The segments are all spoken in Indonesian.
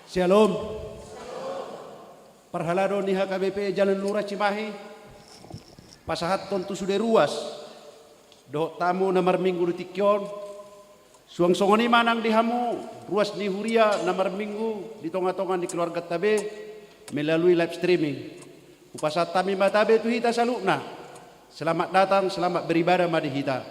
Shalom. Parhalado ni HKBP Jalan Lurah Cimahi. Pasahat tontu sudah ruas. Doh tamu nomor minggu di tikyon. Suang songoni manang di hamu. Ruas di huria nomor minggu di tonga-tongan di keluarga tabe melalui live streaming. Upasat tami matabe tu hita salukna. Selamat datang, selamat beribadah madi hita.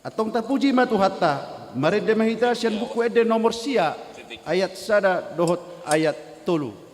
Atong tapuji matu hatta. Mari de mahita sian buku ede nomor sia ayat sada dohot ayat tolu.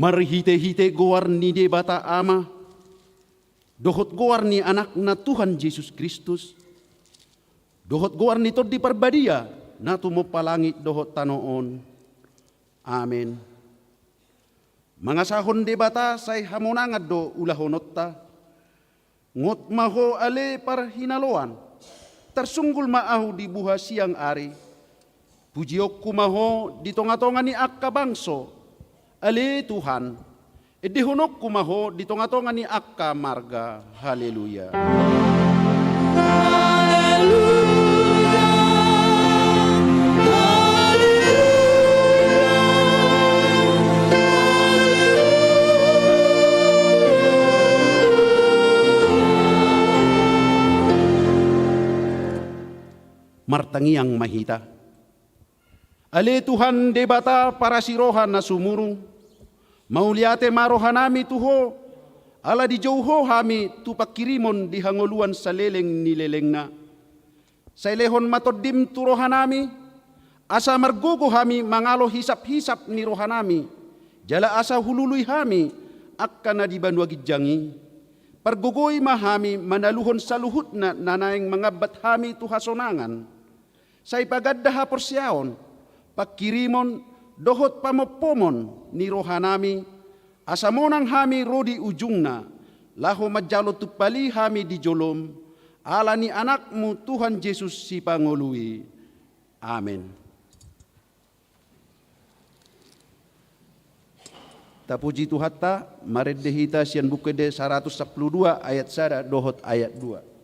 Marhite-hite goar ni de bata ama, dohot goar ni anak na Tuhan Yesus Kristus, dohot goar ni tod di parbadia, na tumupalangit dohot tanoon. Amen. Mangasahon debata say hamonangad do ulahonotta. Ngot maho ale par hinaloan. Tersunggul maahu di buha siang ari. Pujiok kumaho di tonga-tonga ni akka bangso. Ale Tuhan. Edihunok kumaho di tonga-tonga ni akka marga. Haleluya. Martangiang mahita. Ale Tuhan debata para sirohan na sumurung. Mauliate marohanami tuho. Ala di jauho hami tupakirimon di hangoluan sa leleng nileleng na. Sa ilehon matodim tu rohanami. Asa margogo hami mangalo hisap-hisap ni rohanami. Jala asa hululuy hami akka na di banwagid jangi. Pargugoy mahami manaluhon sa luhut na nanaing mga bathami tu hasonangan. Sa ipagadda haporsyaon, pagkirimon, dohot pamopomon ni rohanami, asamonang hami rodi ujung na, laho madjalo tupali hami di jolom, ala ni anakmu Tuhan Yesus si Pangului. Amen. Tapuji Tuhata, mareddehita sian bukede 112 ayat 1 dohot ayat 2.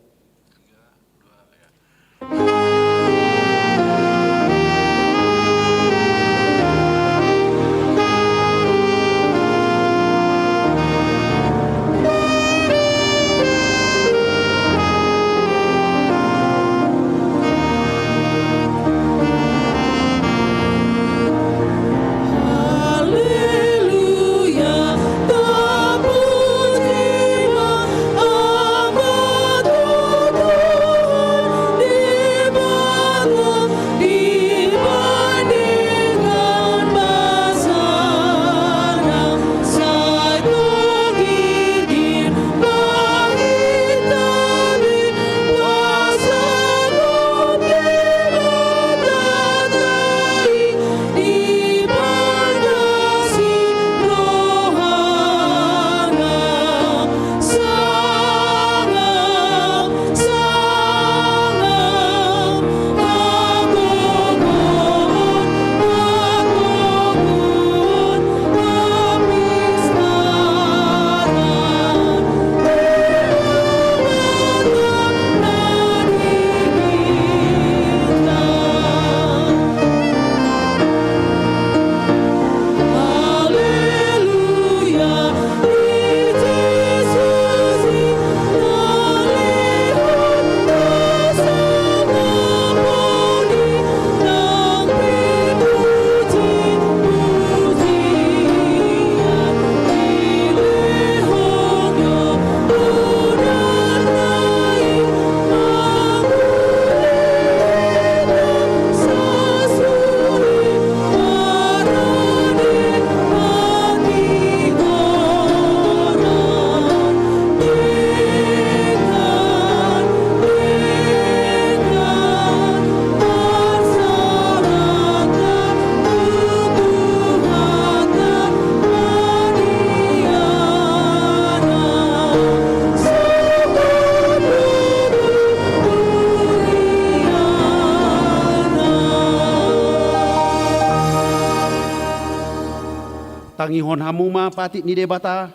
Tangihon hamuma patik ni debata,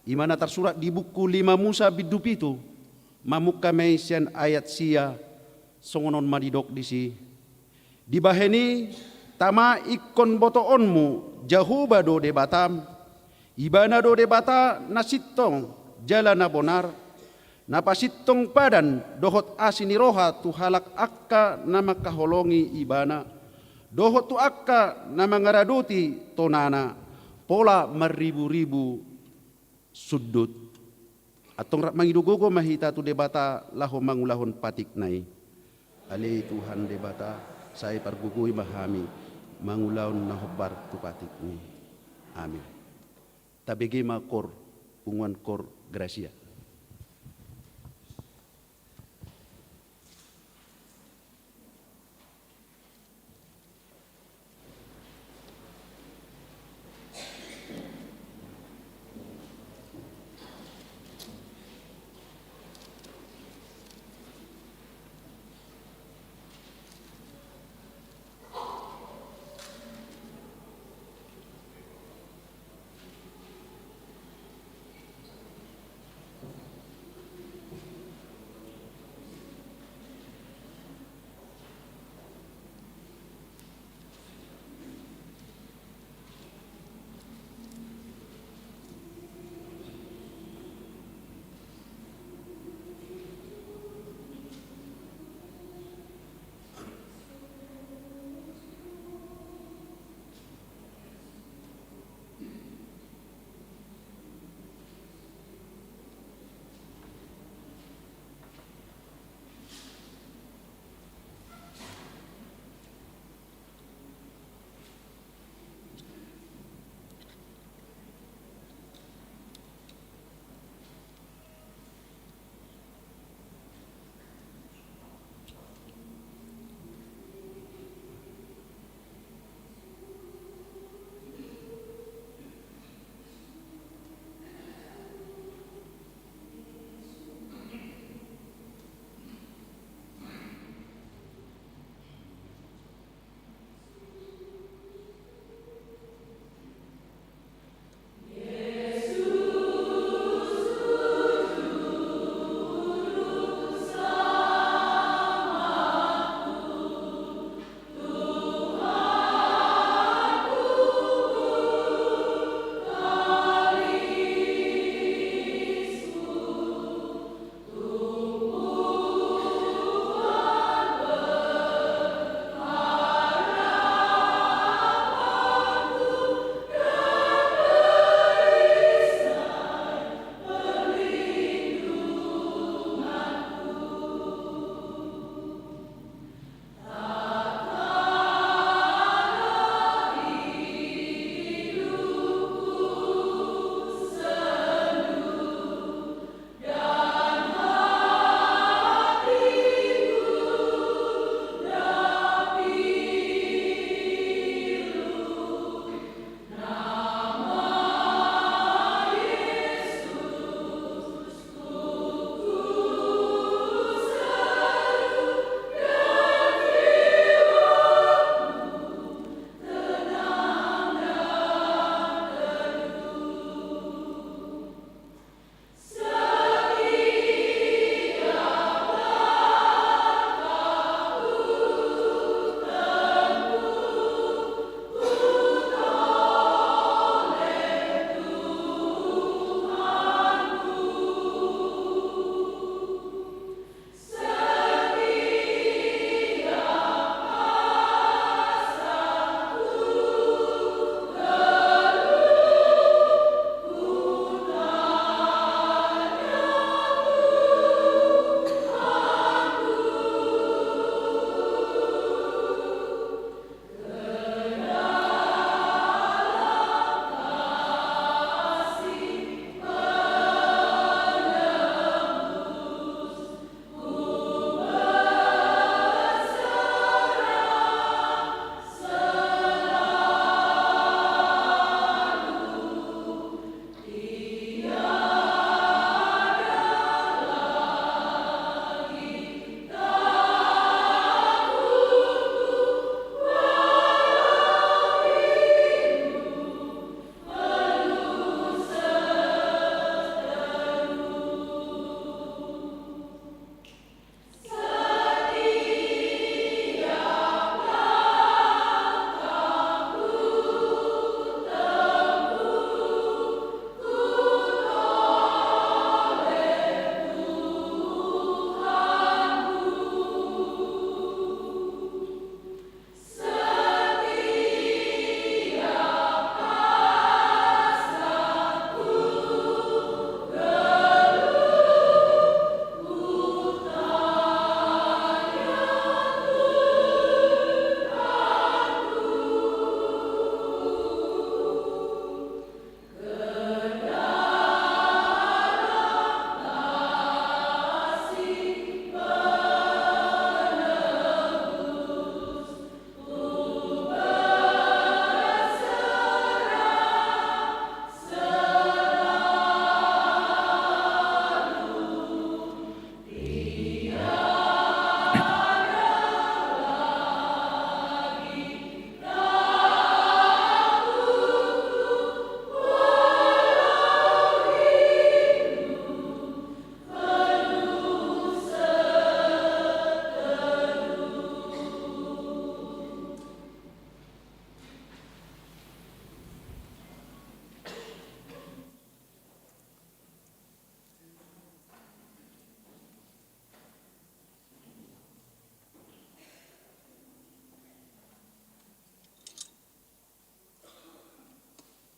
imana tersurat di buku 5 Musa bidup itu, mamuk kami sian ayat sia, songonon madidok disi. Dibaheni tama ikon botoonmu jahuba do debatam, ibana do debata nasitong jala na bonar, napasitong padan dohot asini roha tu halak akka na makaholongi ibana, dohot tu akka na mangaraduti tonana, pola maribu-ribu sudut. Atong mangidugogo mahita tu debata laho mangulahon patik nai. Ali Tuhan debata saya pargugui mahami mangulahon nahobar tu patik ni. Amin. Tabigi makor unguan kor gracia.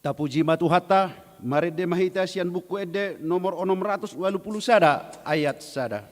Tapuji matuhatta, marede mahita sian buku ede nomor 680 sada ayat sada.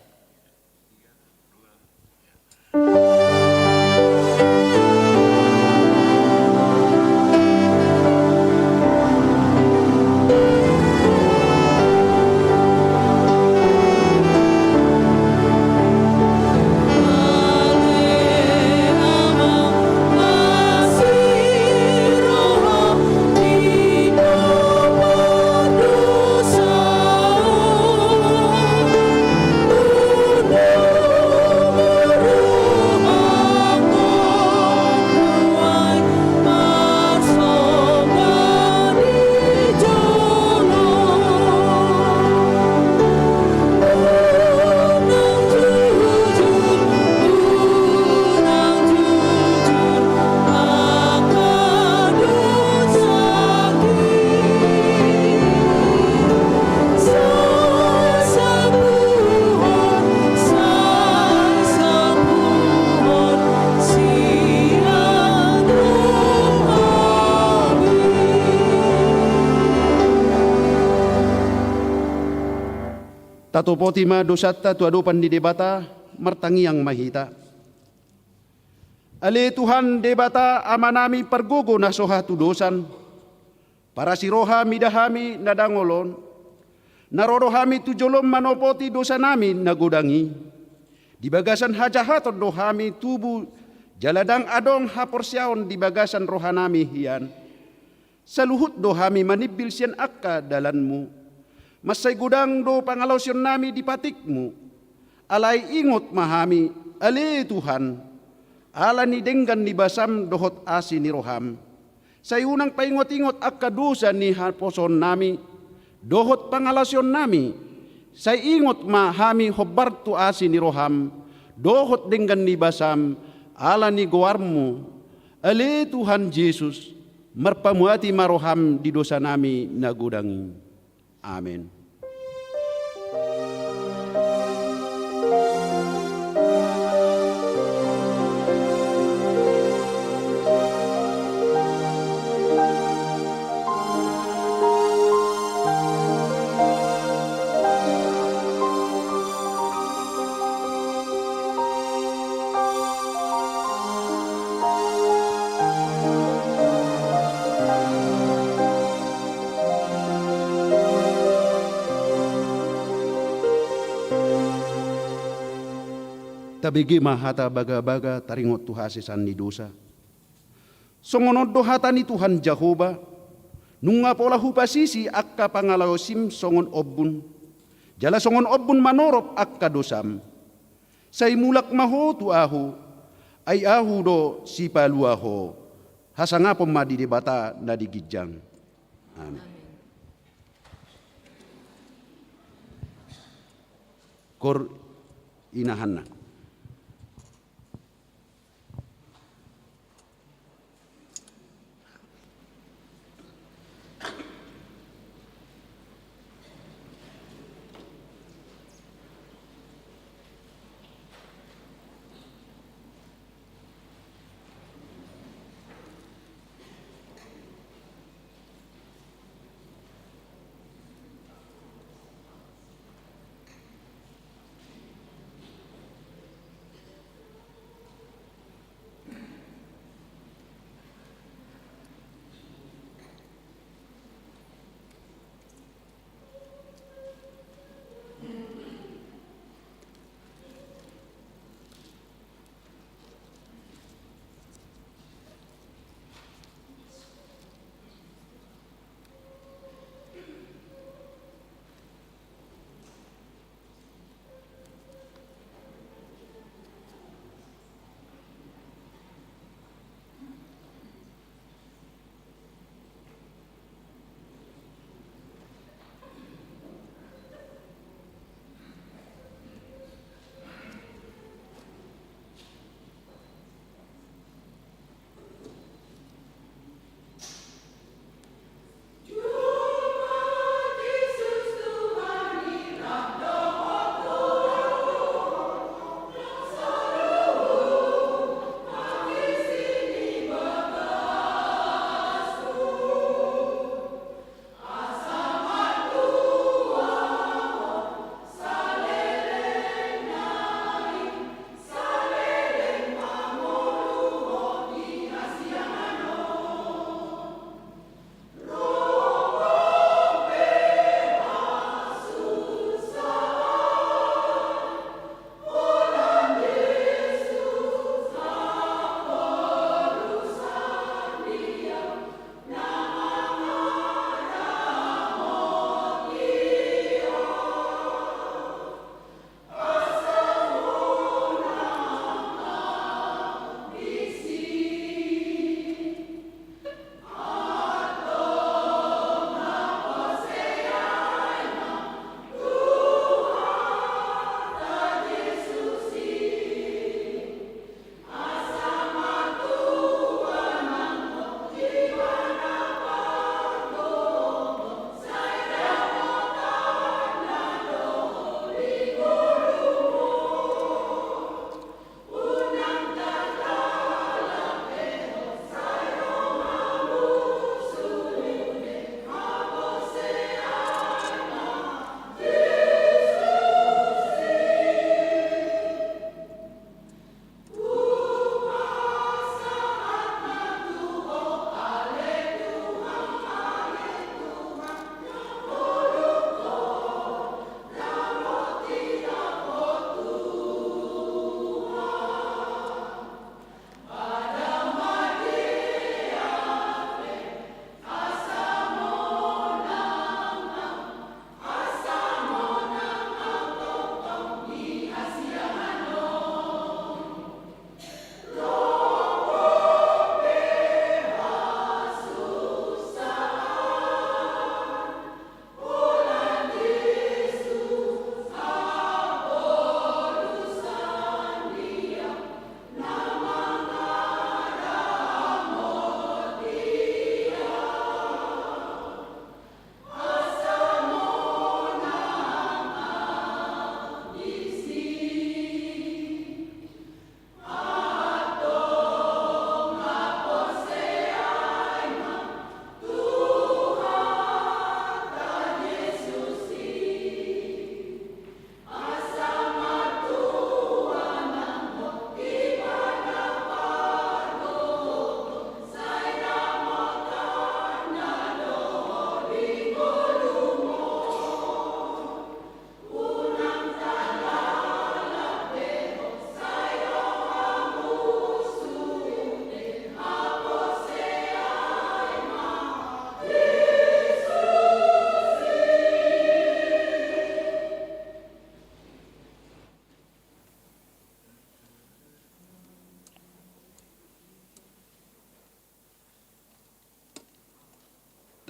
Tato potima dosata tu adopan di debata martangi yang mahita. Ale Tuhan debata amanami pergogo na soha tu dosan. Para siroha midahami nadangolon. Narorohami tu jolom manopoti dosa nami nagodangi. Di bagasan hajahaton dohami tubu jaladang adong haporsiaon di bagasan rohanami hian. Saluhut dohami manibil sian akka dalanmu. Masay gudang do pangalosyon nami di patikmu. Alay ingot mahami, ali Tuhan. Ala ni denggan ni basam dohot asi ni roham. Say unang paingot-ingot akka dosa ni haposon nami. Dohot pangalosyon nami. Say ingot mahami hobartu asi ni roham. Dohot denggan ni basam. Ala ni goarmu. Ali Tuhan Yesus. Marpamuati maroham di dosa nami nagudangi. Amin. Tabigi mahata baga-baga taringot tuhasisan ni dosa. Songonod dohata ni Tuhan Jehovah. Nunga pola hupasisi akka pangalaosim songon obun. Jala songon obun manorop akka dosam. Say mulak maho tu ahu. Ay ahu do si paluaho. Hasangapom madi debata na digijang. Amin. Kor inahan na.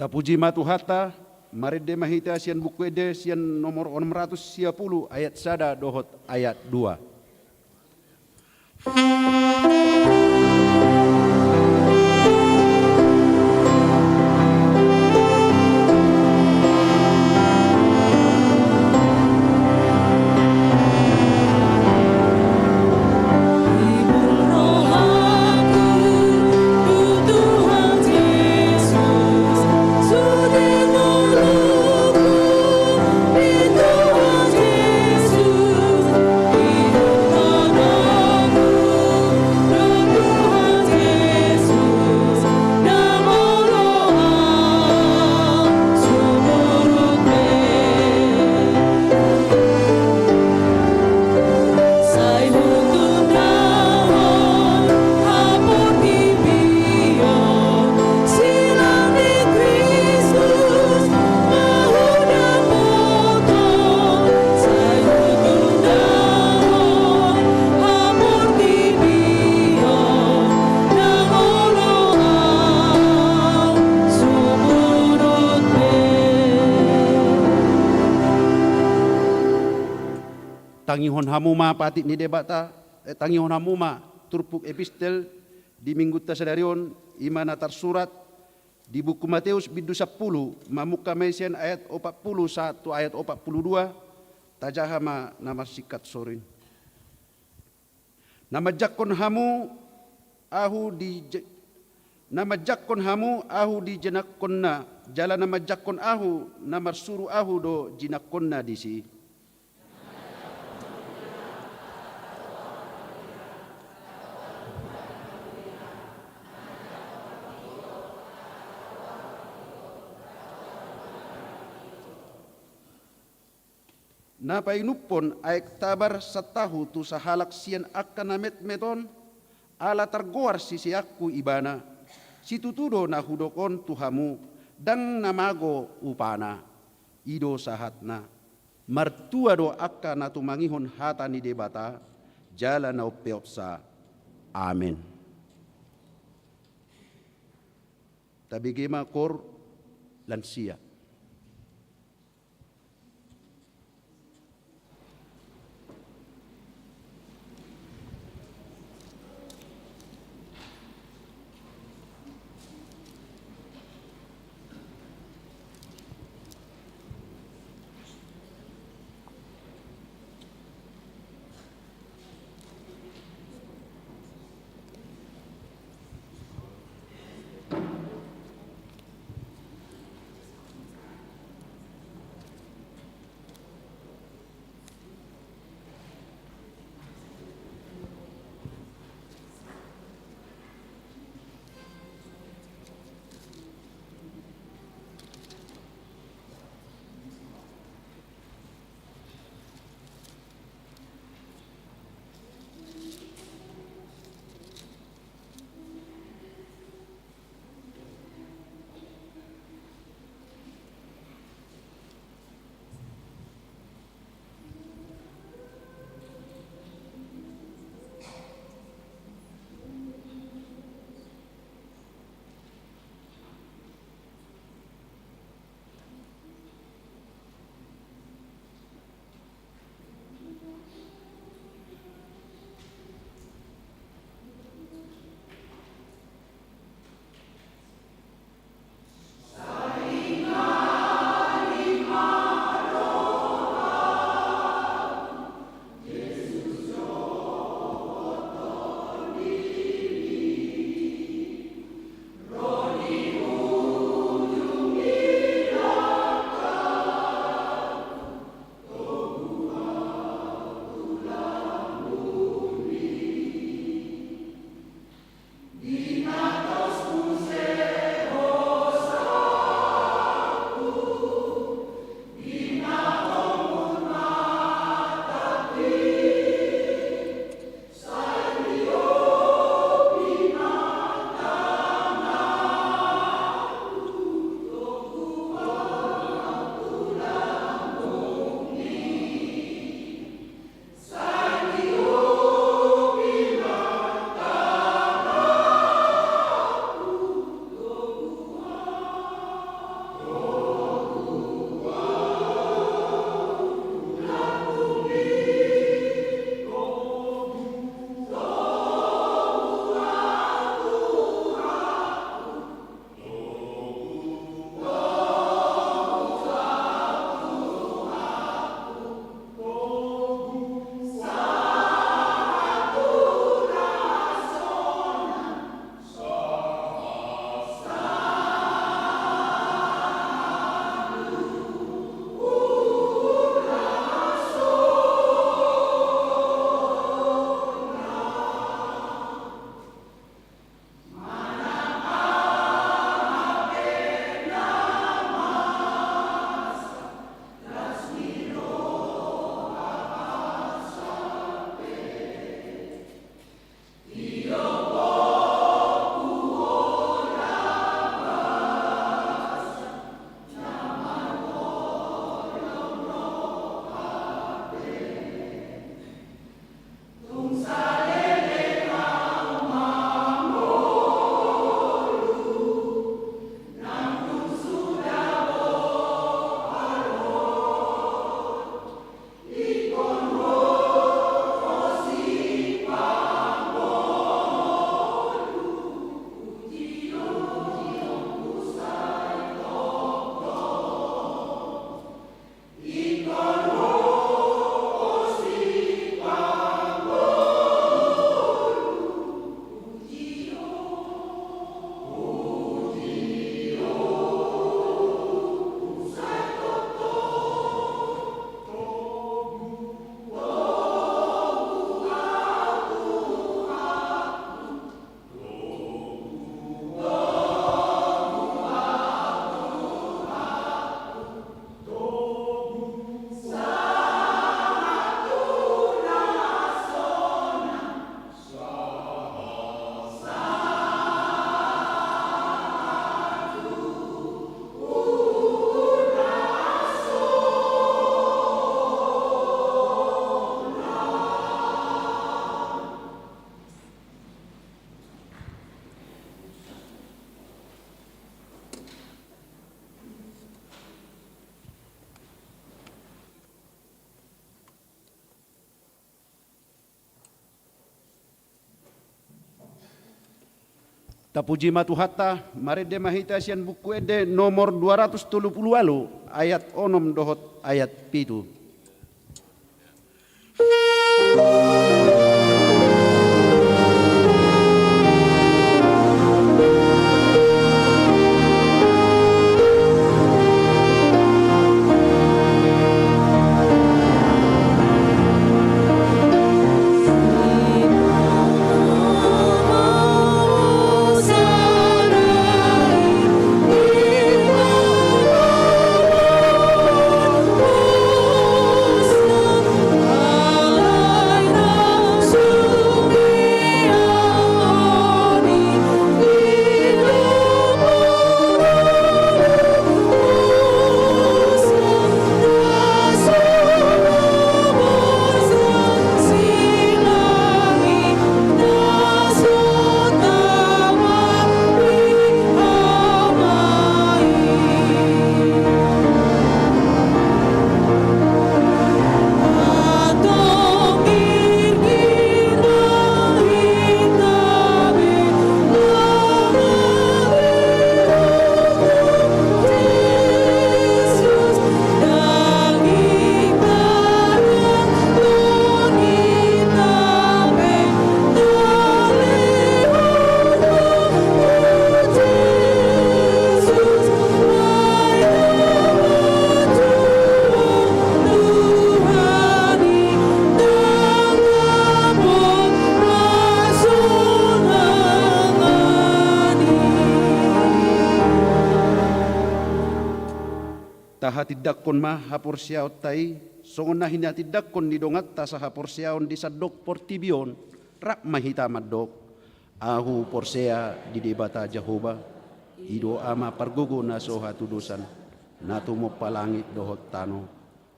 Tapuji matuhata, maride mahita sian buku ede sian nomor 610 ayat sada dohot ayat 2. Tangihon hamuma patik ni debata, tangihon hamuma turpuk epistel di minggu tasadarion imana tersurat di buku Matius bidu 10 mamuka mesian ayat 41 ayat 42 tajahama nama sikat sorin. Nama jakon hamu ahu di jenakonna jala nama jakon ahu nama suru ahu do jinakonna disi. Napa inupon aek tabar satahu tu sahalak sian akan namet meton ala tergoar sisi aku ibana situtudo na hudokon tuhamu dang namago upana ido sahatna martua do akka na tumangihon hata ni debata jala na upeopsa amen. Tabigema kor lansia. Tapuji matuhatta, mari de mahita sian buku ede nomor 230 ayat 6 dohot ayat 7. Taha tidakkon ma hapor siyaot tai, songon na hina tidakkon ni dongat ta sa hapor siyaon di sadok portibion, rak mahita madok, ahu porsea di debata Jehovah, ido ama pargogo na soha tudusan, natumo palangit dohot tano,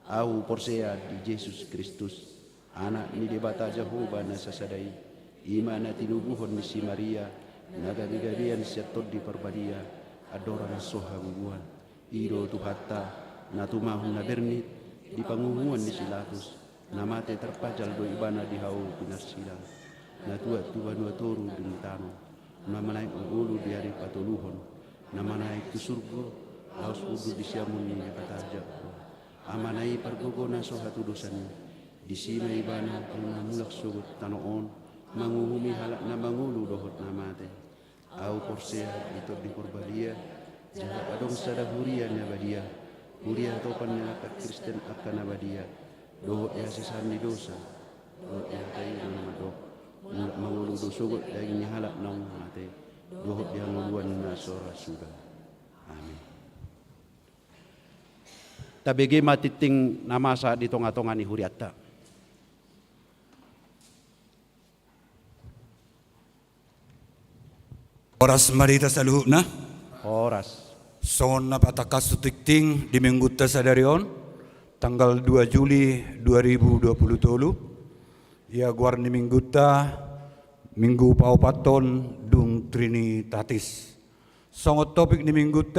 ahu porsea di Yesus Kristus, anak ni debata Jehovah na sasadai, ima na tinubuhon ni si Maria, nagagagarian siya tod di parbadia, adora na soha guguan, ido tuhatta na tumahon na bernit di pangunguan ni silatus na mate terpajal do ibana di hau pinarsilang na tua turu dinitano na manaik ulu di hari patuluhon na manaik ke surga laos udu di siamun ni kataja amanai pargogo na sohatu dosani di sima ibana na mulak sugut tanoon manguhumi halak na mangulu dohot na mate au porsea itu di korbalia jahat adong sada huria na badia huria topan na kat Kristen akan na badia dohot ya sisani dosa dohot ya tayo na madok mulak mangulu dosugot daging halak nang mate dohot yang nguluan na sora sudah. Amin. Tabege matiting namasa di tonga-tonga ni huriatta. Oras marita sa luhut na. Oras. Songon na patakas sutikting di minggu sadarion tanggal 2 Juli 2020. Ia guar ni minggu minggu paupaton dung Trinitatis. Songot topik ni minggu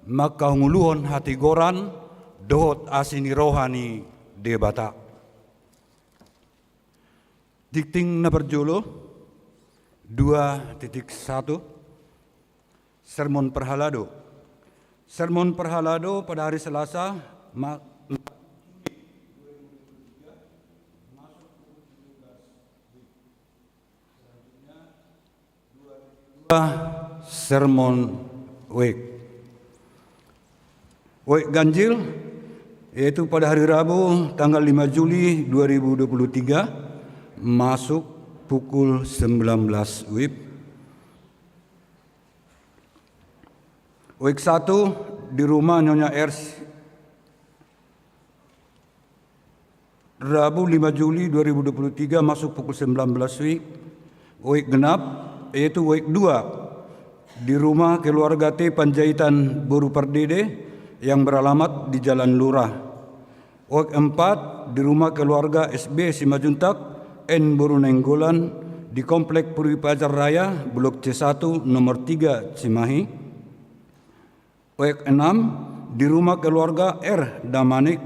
makahunguluhon hati goran dohot asini rohani debata. Dikting na berjolo 2.1 Sermon Perhalado. Sermon Perhalado pada hari Selasa Sermon Week ganjil yaitu pada hari Rabu tanggal 5 Juli 2023 masuk pukul 19 WIB. Week 1 di rumah Nyonya Ers Rabu 5 Juli 2023 masuk pukul 19 WIB. Week genap yaitu week 2 di rumah keluarga T Panjaitan Boru Pardede yang beralamat di Jalan Lurah. Week 4 di rumah keluarga SB Simajuntak N Boru Nenggolan di Komplek Purwi Pajar Raya Blok C1 nomor 3 Cimahi. Week 6 di rumah keluarga R Damanik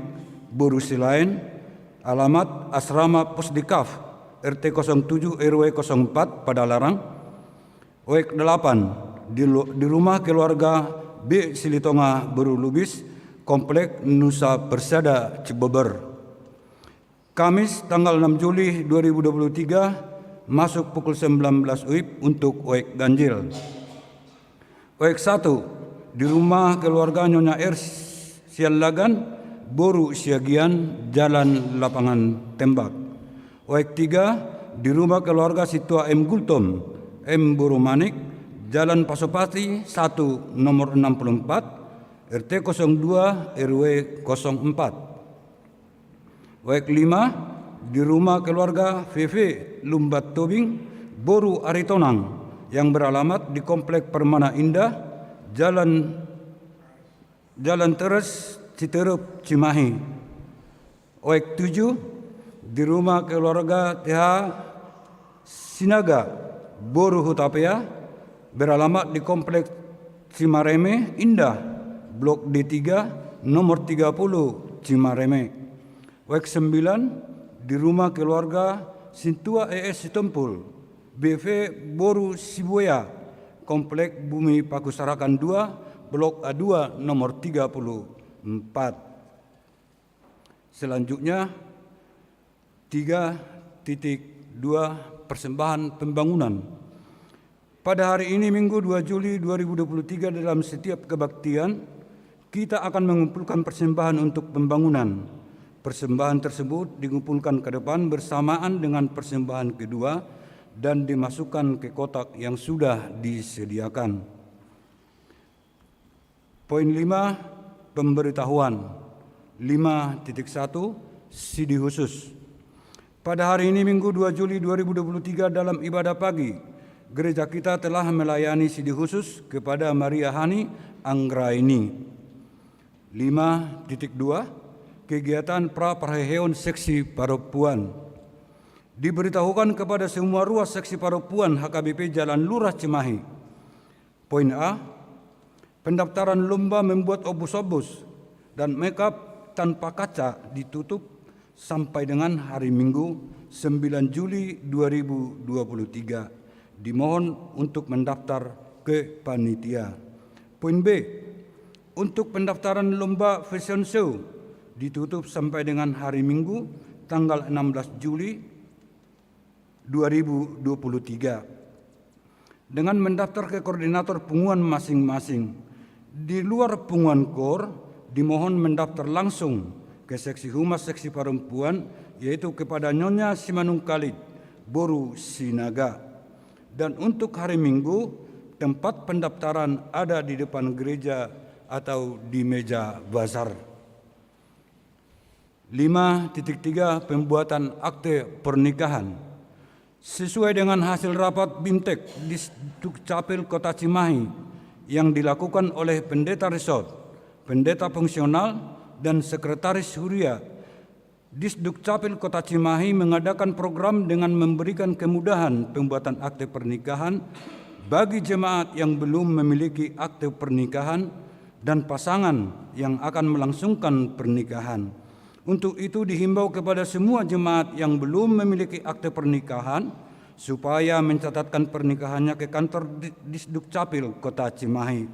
Boru Silain alamat Asrama Pusdikaf RT 07 RW 04 Padalarang. Oek 8 di rumah keluarga B. Silitonga Beru Lubis, Komplek Nusa Persada Cibeber. Kamis tanggal 6 Juli 2023 masuk pukul 19 WIB untuk Oek ganjil. Oek 1 di rumah keluarga Nyonya R. Sialagan Boru Siagian, Jalan Lapangan Tembak. Oek 3 di rumah keluarga Situa M. Gultom M. Boru Manik, Jalan Pasopati 1 nomor 64 RT 02 RW 04. Oek 5 di rumah keluarga VV Lumbat Tobing Boru Aritonang yang beralamat di Komplek Permana Indah, Jalan Teres Citerup Cimahi. Oek 7 di rumah keluarga TH Sinaga Boru Hutapea beralamat di Komplek Cimareme Indah, Blok D3 nomor 30 Cimareme. Oek 9 di rumah keluarga Sintua ES Sitempul BV Boru Sibuya, Komplek Bumi Pakusarakan 2, Blok A2 nomor 34. Selanjutnya 3.2 persembahan pembangunan. Pada hari ini Minggu 2 Juli 2023 dalam setiap kebaktian kita akan mengumpulkan persembahan untuk pembangunan. Persembahan tersebut dikumpulkan ke depan bersamaan dengan persembahan kedua dan dimasukkan ke kotak yang sudah disediakan. Poin 5, pemberitahuan. 5.1 Sidi khusus. Pada hari ini Minggu 2 Juli 2023 dalam ibadah pagi, gereja kita telah melayani sidi khusus kepada Maria Hani Anggraini. 5.2 Kegiatan pra-perheheon seksi Paropuan. Diberitahukan kepada semua ruas seksi Paropuan HKBP Jalan Lurah Cimahi. Poin A, pendaftaran lomba membuat obus-obus dan makeup tanpa kaca ditutup sampai dengan hari Minggu 9 Juli 2023. Dimohon untuk mendaftar ke panitia. Poin B, untuk pendaftaran lomba fashion show ditutup sampai dengan hari Minggu tanggal 16 Juli 2023. Dengan mendaftar ke koordinator punguan masing-masing. Di luar punguan KOR dimohon mendaftar langsung ke seksi humas seksi perempuan, yaitu kepada Nyonya Simanung Khalid Boru Sinaga. Dan untuk hari Minggu, tempat pendaftaran ada di depan gereja atau di meja bazar. 5.3 Pembuatan akte pernikahan. Sesuai dengan hasil rapat BIMTEK di Dukcapil Kota Cimahi yang dilakukan oleh Pendeta Resort, Pendeta Fungsional, dan Sekretaris Huria, Disdukcapil Kota Cimahi mengadakan program dengan memberikan kemudahan pembuatan akte pernikahan bagi jemaat yang belum memiliki akte pernikahan dan pasangan yang akan melangsungkan pernikahan. Untuk itu dihimbau kepada semua jemaat yang belum memiliki akte pernikahan supaya mencatatkan pernikahannya ke kantor Disdukcapil Kota Cimahi.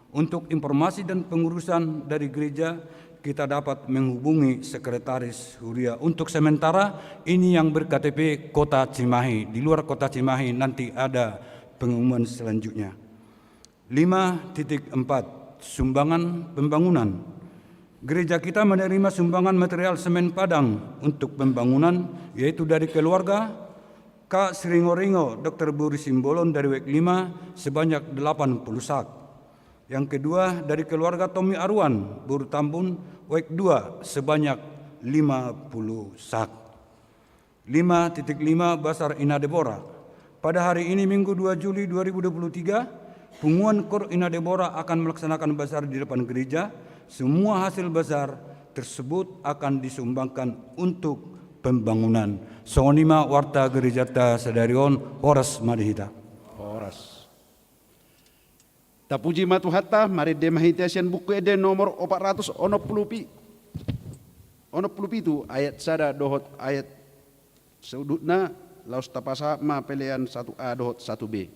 Untuk informasi dan pengurusan dari gereja, kita dapat menghubungi Sekretaris Huria. Untuk sementara ini yang ber-KTP Kota Cimahi. Di luar Kota Cimahi nanti ada pengumuman selanjutnya. 5.4 Sumbangan pembangunan. Gereja kita menerima sumbangan material semen padang untuk pembangunan, yaitu dari keluarga Kak Sringoringo Dr. Buri Simbolon dari WEK 5 sebanyak 80 sak. Yang kedua dari keluarga Tommy Arwan Buru Tambun WEK 2 sebanyak 50 sak. 5.5 Basar Ina Debora. Pada hari ini Minggu 2 Juli 2023, Punguan KOR Ina Debora akan melaksanakan basar di depan gereja. Semua hasil basar tersebut akan disumbangkan untuk pembangunan. Sonima Warta Gereja Sadarion Horas Madihita. Horas. Tapuji matu hatta mari demahitiasian buku ede nomor 400 onoplupi itu ayat sada dohot ayat seudutna laus tapasa ma pelean 1A dohot 1B.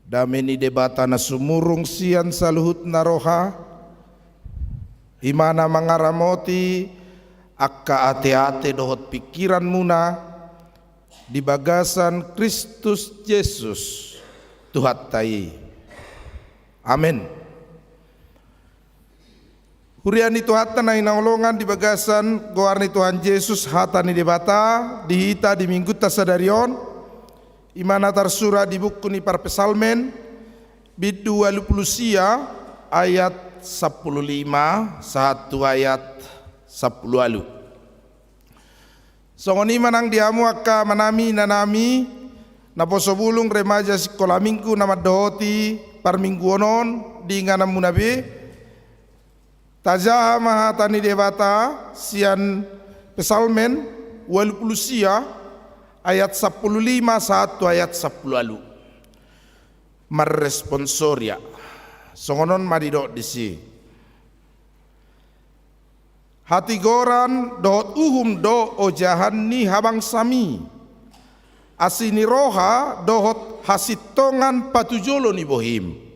dameni debata na sumurung sian saluhut na roha, imana mangaramoti akka ate-ate dohot pikiran muna di bagasan Kristus Yesus Tuhan tai. Amin. Huriani Tuhan na inaulongan di bagasan goarni Tuhan Yesus hatani debata dihita di minggu tasadarion imana tarsura di buku ni par pesalmen bidu walusia ayat 15 satu ayat 10 alu. Songoni manang diamu akka manami nanami naposo bulung remaja sekolah minggu nama dohoti par minggu onon di ngana munabe tajaha mahatani debata sian pesalmen walusia ayat 15 satu ayat 10 alu. Marresponsoria songonon maridok disi. Hati goran dohot uhum do ojahan ni habang sami. Asini roha dohot hasitongan patujolo ni bohim.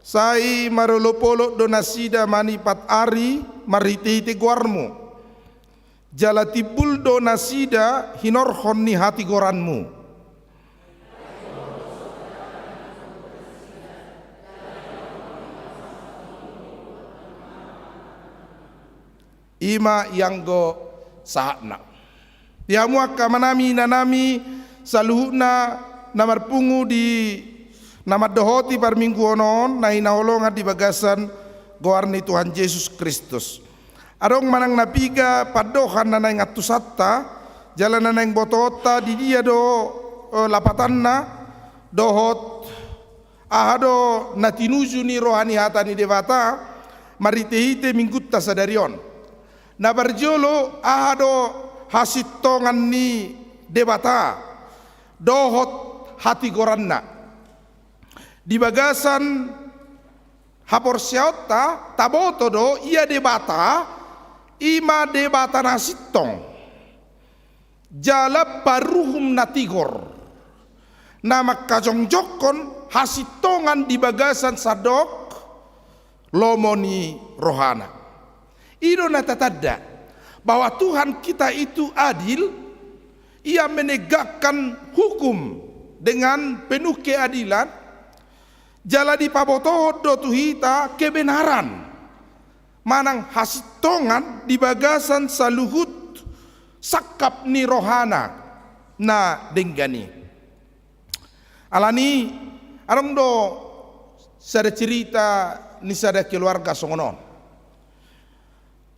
Sai marolopolo donasida manipat ari marititi guarmu. Jalatibul donasida hinorhon ni hati goranmu. Ima yanggo sahakna. Diamu akka manami nanami saluhuna namarpungu di nama dohoti par minggu onon na inaholongan di bagasan goarni Tuhan Yesus Kristus. Arong manang napiga padohan na naing atusatta jalan na naing botota di dia do lapatanna dohot ahado natinuju ni rohani hatani debata maritehite minggut tasadarion. Na barjolo ahado hasitongan ni debata dohot hati goranna. Di bagasan hapor siauta taboto do ia debata ima debata nasitong jala paruhum natigor nama kajongjokon hasitongan di bagasan sadok lomoni rohana. Ino natatada bahwa Tuhan kita itu adil, ia menegakkan hukum dengan penuh keadilan. Jala di paboto do tuhita kebenaran. Manang hasitongan di bagasan saluhut sakap ni rohana na denggani. Alani aram do sada cerita ni sada keluarga songonon.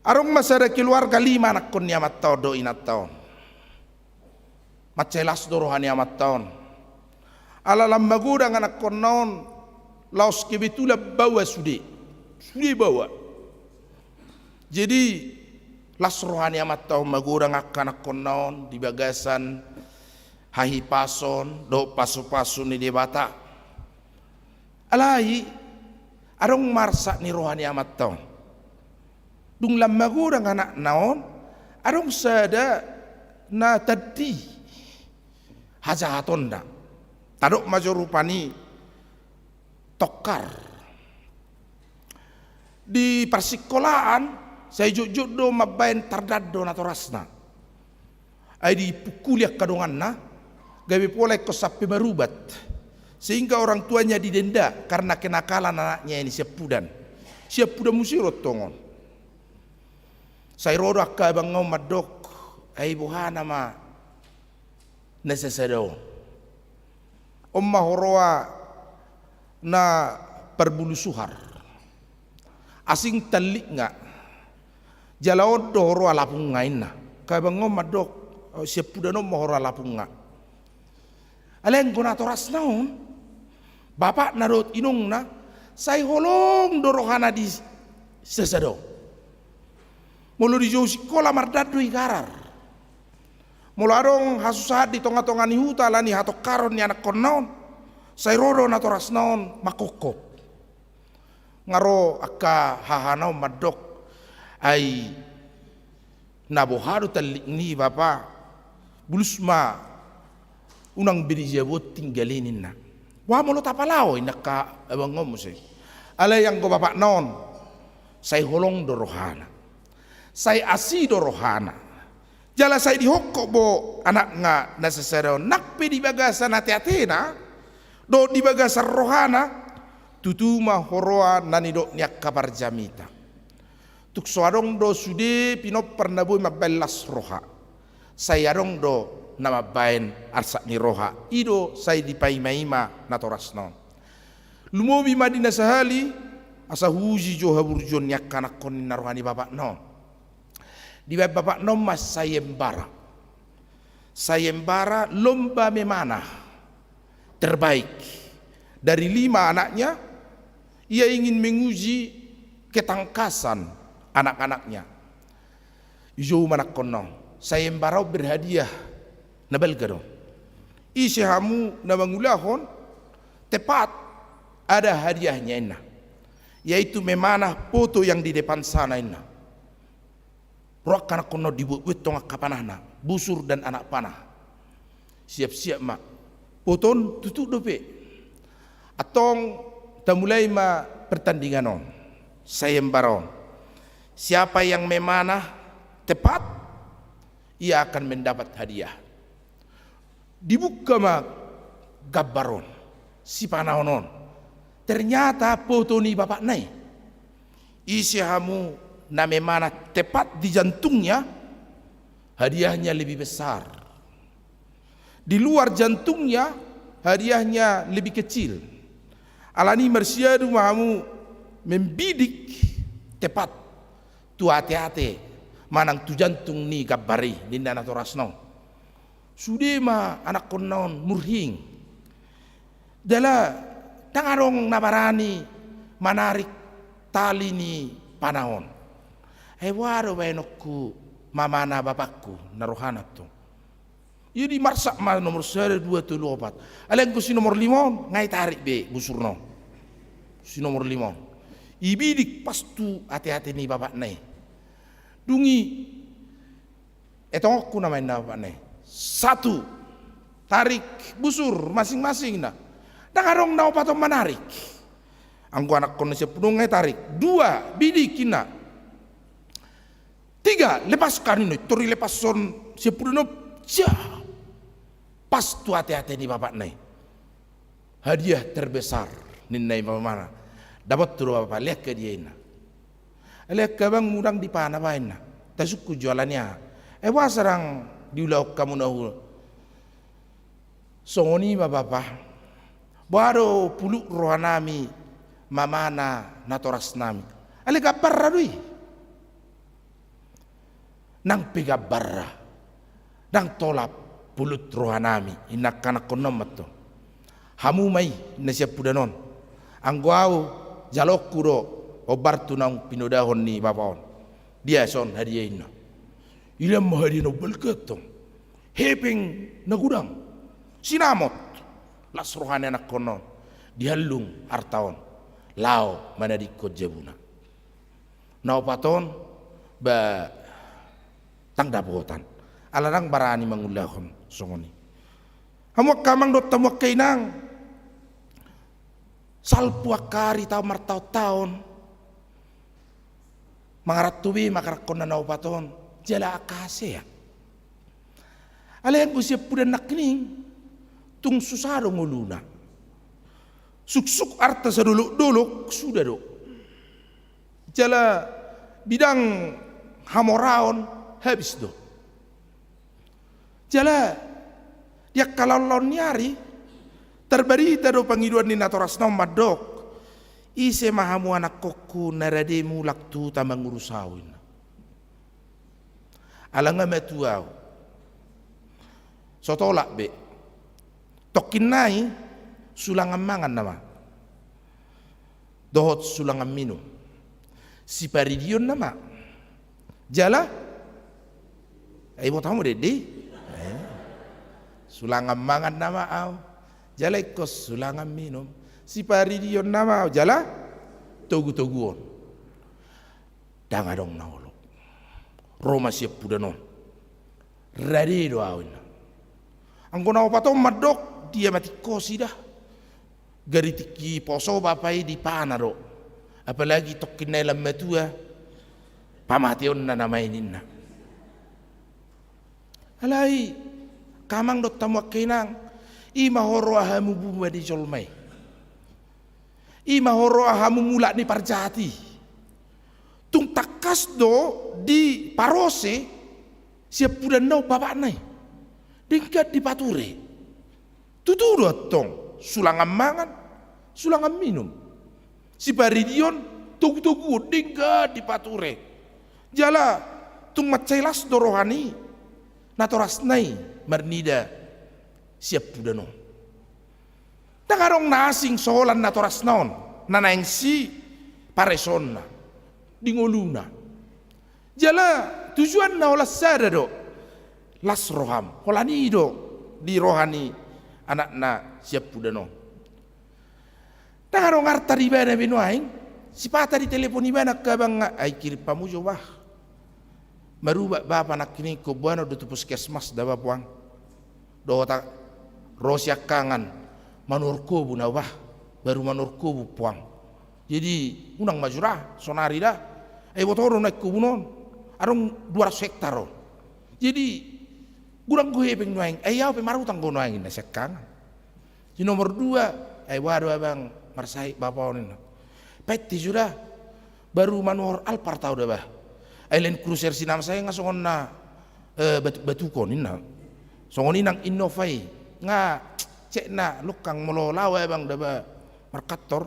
Arong masada keluarga 5 anak kon ni amat tao do inat taon. Macelas do rohani amat taon. Alalam magudang anak kon naon laos kebetula bawa sude bawa. Jadi las rohani amat tau magurang akan konon di bagasan hahi pason do pasu-pasu ni debata. Alai arong marsa ni rohani amat tau. Dung lam magurang anak naon arong sada na tadi hajahaton na. Tadok majorupani tokar di persekolahan saya jujur do mabain tardado na torasna ay di pukuliak kadongan na gabi polek ko sapi marubat sehingga orang tuanya didenda karena kenakalan anaknya ini siap pudan musirot tongon saya rodo akka bang madok ay buhana ma nesesado omma horoa na perbulu suhar asing telik nga jalaon do horo alapung ngain na kaya bangom madok siap pudano mo horo alapung nga aleng guna toras naon bapak narot inong na say holong dorohana di sesado mulu di jauh sikola mardado igarar mulu arong hasusah di tonga-tonga ni huta lani hatok karon ni anak konon say rodo na toras naon makokop ngaro akka hahanaw madok Ai nabohado talik ni bapa bulusma unang birijabot tinggalinin na. Wa mo lo tapalaw inaka abang ngomuse. Ala yang ko bapak non. Say holong do rohana. Say asi do rohana. Jala say dihokko bo anak nga nasasaraw nakpe di bagasan ati-ati na. Do di bagasan rohana tutuma horoa nanido niak kabar jamita. Tuk soarong do sude pinop pernabu mabelas roha. Sayarong do nama bain arsak ni roha. Ido say dipaima na torasno. Lumobi madina sahali asa huji jo haburjon niak kanak konin narohani bapak no. Di bapak no mas sayembara. Sayembara lomba memana terbaik. Dari 5 anaknya ia ingin menguji ketangkasan anak-anaknya. Ijo manak kono sayembara berhadiah nabal gado. Isi hamu na mangulahon tepat ada hadiahnya ina, yaitu memanah foto yang di depan sana ina. Roak kanak kono dibuat tongak kapanahna busur dan anak panah. Siap-siap mak foton tutup dope atong tamulai ma pertandingan on sayembaron. Siapa yang memanah tepat ia akan mendapat hadiah. Dibuka ma gabaron si panaonon. Ternyata foto ni bapak nai isi hamu na memanah tepat di jantungnya, hadiahnya lebih besar. Di luar jantungnya hadiahnya lebih kecil. Alani mersiadu mahamu membidik tepat tu hati-hati manang tu jantung ni gabari di dana torasno. Sudema anak konon murhing. Dala tangarong nabarani manarik tali ni panahon. Waro bainokku mamana bapakku narohana tu. Jadi marsak ma nomor 1, 2, 3, 4. Aleng ko si nomor 5 ngai tarik be busurno. Si nomor 5. Ibidik pastu hati-hati ni bapak nai. Dungi etong aku namanya bapak nai. 1 tarik busur masing-masing na. Dangarong na patong menarik. Angku anak kono siya punong ngai tarik. 2 bidikin na. 3 lepaskan ini. Tori lepason siya punong pas tu hati-hati ni bapak nai. Hadiah terbesar ninai mana. Dapat tu bapak lihat ke dia ina. Lihat ke bang mudang di pana bain na. Tasuk jualannya. Wasarang diulau kamu nahu. Songoni bapak. Baru puluk rohanami mamana natoras nami. Ale kabarra dui. Nang pegabarra. Nang tolap pulut rohanami inak kanak konom to. Hamu mai nasya pudanon. Angguau jalok kuro obar tunang pinodahon ni bapaon. Dia son hadiahin na. Ilam hadiah nobel ketong. Hepeng nagudang. Sinamot. Las rohani anak konon. Dihalung artaon. Lao manadikot jabuna. Naupaton ba tangdapotan. Alarang barani mangulahon songoni. Hamuak kamang dot tamuak kainang. Salpuak kari tau martau taon. Mangarat tubi makarakon na naupaton. Jala akase ya. Alayan ko siya pudan nakning. Tung susado nguluna. Suksuk arta sa duluk-duluk sudah do. Jala bidang hamoraon habis do. Jala dia kalalon nyari terberita do pangiduan ni natoras nomad dok. Ise mahamu anak kokku narademu laktu tamang urusawin. Alanga metuau. Sotolak be. Tokin nai sulangan mangan nama. Dohot sulangan minum. Si paridion nama. Jala. Ibu tamu dede. Sulangan mangan nama au. Jala ikos sulangan minum. Si paridion nama au. Jala. Togu-toguon. Dangadong naolo. Roma siap pudano rade do awin anggona opato madok dia mati kosi dah gari tiki poso bapai di panaro apalagi tokkinai lammatua pamation na namainin na alai kamang dot tamu kinang ima horo ahamu buma di jolmai ima horo ahamu mulak ni parjati tung takas do di parose siap pudan no bapak nai dingkat di pature tutu do tong sulangan mangan sulangan minum si baridion tugu dingkat di pature jala tung macelas do rohani natoras nai marnida siap pudan no takarong nasing solan natoras naon nanaeng si paresonna dingoluna jala tujuan na olas sada do las roham holani do di rohani anak na siap pudano tangaro ngarta di bana binoaing si pata di telepon di bana kabang ay kirip pamujo bah maruba bapa nak kini ko buano do tu puskesmas da bapuang do ta rosya kangan manurko bu na bah baru manurko bu puang jadi unang majura sonari dah botoro naik kubunon arong 200 hektar jadi gurang gue peng nuaing ya pe maru tang gonoaing na sekang di nomor 2 waduh abang marsai bapaonin peti sudah baru manor alpar tau dah bah len cruiser sinam saya ngasongon na batu konin na songonin nang innovai nga cek na lukang melolawa abang dah bah markator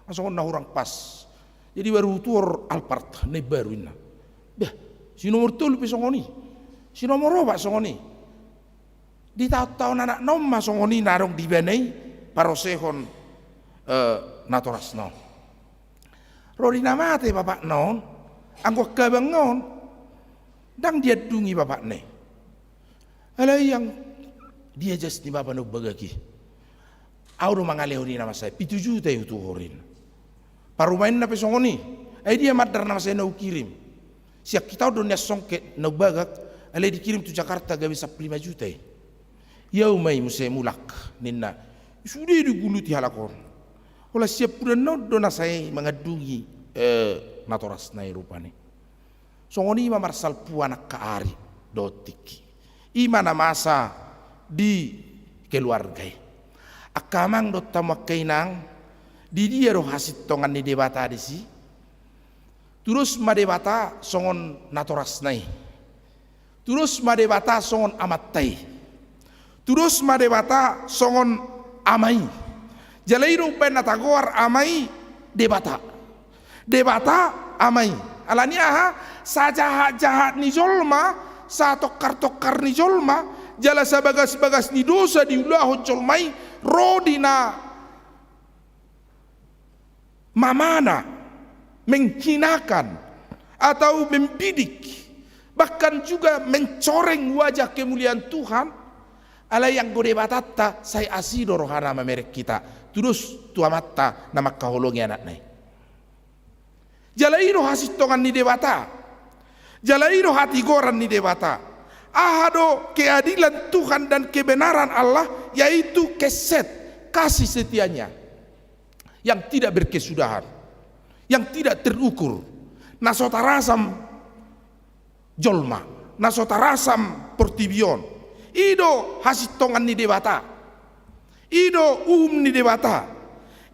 ngasongon na hurang pas jadi baru tuor alpart ne baru ina dah si nomor 3 pe songoni si nomor 4 songoni di tahun anak nomma songoni narong dibanai parosehon natoras non rodi namate bapak non anggo kabang non dang dia dungi bapak ne alai yang dia jas ni bapak no bagaki auro mangalehoni nama saya 7 juta itu horin parumain na pesongoni dia madar nama saya nau kirim siap kita udah songket nau bagak ale dikirim tu Jakarta gawe 5 juta yaumai musai mulak ninna sudah diguluti halakon olah siap udah no dona saya mengadungi natoras nai rupane songoni ma marsal puanak kaari dotiki imana masa di keluarga akamang dot tamu kainang di dia roh hasit tongan ni debata di si terus madebata songon natoras nai terus madebata songon amattai terus madebata songon amai jalairu pen natagor amai debata amai alani aha sajahat ni jolma sa tokar ni jolma jala sabagas ni dosa di ulah jolmai rodina mamana menghinakan atau membidik bahkan juga mencoreng wajah kemuliaan Tuhan ala yang gode batata saya asido rohana merek kita terus tua mata nama kaholongi anak nai jalairo hasitongan ni dewata jalairo hati goran ni dewata ahado keadilan Tuhan dan kebenaran Allah yaitu keset kasih setianya yang tidak berkesudahan, yang tidak terukur, nasotarasam jolma, nasotarasam portibion, ido hasitongan ni debata, ido ni debata,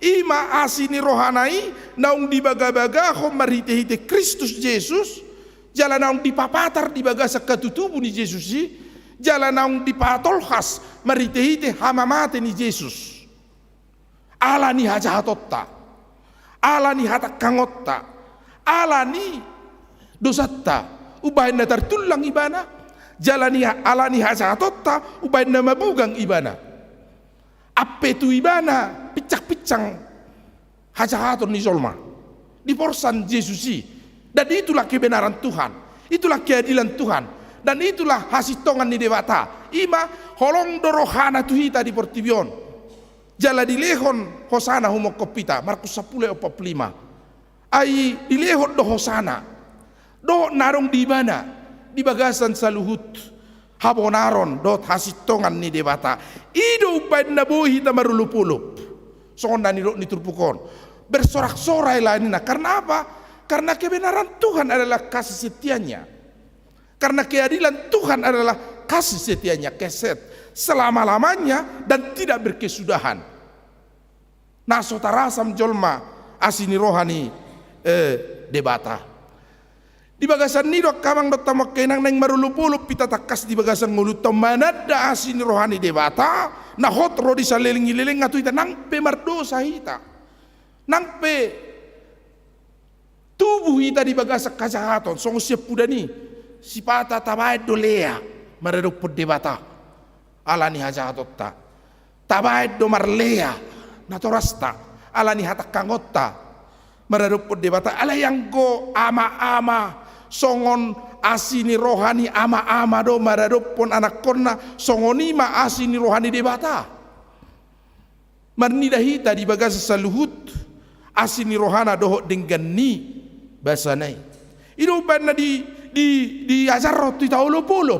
ima asini rohanai, naung dibaga-baga hom marite-hite Kristus Yesus, jalan naung dipapatar dibaga sakatutubu ni Yesus si, jalan naung dipatolhas marite-hite hamamate ni Yesus. Ala ni hajahatotta, ala ni hatakangotta, ala ni dosatta, ubahin na tartulang ibana, jalani ala ni hajahatotta, ubahin na mabugang ibana. Ape tu ibana, picak-picang hajahaton ni Zolma, di porsan Yesusi, dan itulah kebenaran Tuhan, itulah keadilan Tuhan, dan itulah hasitongan ni dewata. Ima holong dorohana tuhita di portibion. Jala dilehon hosana humokopita Markus 10:45 ai dilehon do hosana do narong di mana di bagasan saluhut habonaron dot hasitongan ni debata ido upay na buhi ta marulupulup songon nani ni turpukon bersorak-sorai lah ini. Karena apa? Karena kebenaran Tuhan adalah kasih setianya, karena keadilan Tuhan adalah kasih setianya, keset selama-lamanya dan tidak berkesudahan. Nah sotarasam jolma asini rohani debata di bagasan nido kamang dotamak kenang neng marulupulup pita takas di bagasan nguluto manada asini rohani debata na hot rodi saleling-leling ngatu ita nang pe mardosa hita nang pe tubuh hita di bagasan kajahaton song siap pudani sipata tabaid dolea maredok debata alani hajahatotta tabaid do marlea natorasta alani hatak kangotta maredok debata ala yang go ama-ama songon asini rohani ama-ama do maradopon anak korna songonima asini rohani debata marnida hita di bagas saluhut asini rohana doho dengan ni basanai ido banna di ajar roti taulopolo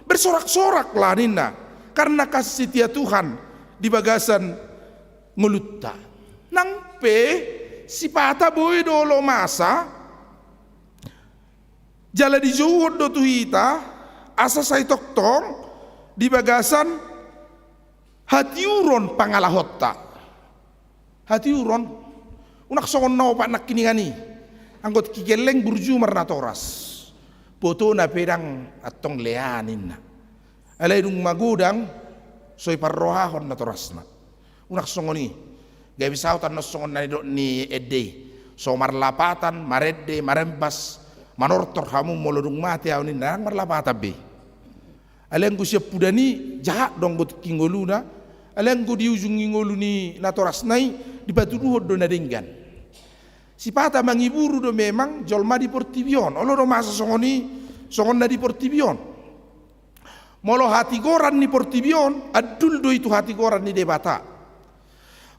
bersorak-sorak lah nina karena kasih setia Tuhan di bagasan ngelutta nang pe sipata boy dolo masa jala di juhud do tuhita asa say toktong di bagasan hatiuron pangalahotta hatiuron unak songon nao pak nak kini ngani anggot kigeleng burju marnatoras poto na pedang atong leanin na alay dung magudang soy parrohahon natorasna unak songoni gaya bisautan no songon na ni edde so marlapatan maredde marembas manortor hamu molodung mati awni nang marlapata be aleng gu siap pudani jahat dong got kingoluna aleng gu di ujung ngolu ni natoras nai di batu duhod do nadenggan sipata mangiburu do memang jolma di portibion olo do masa songoni songon na di portibion molo hati goran ni portibion adul do itu hati goran ni debata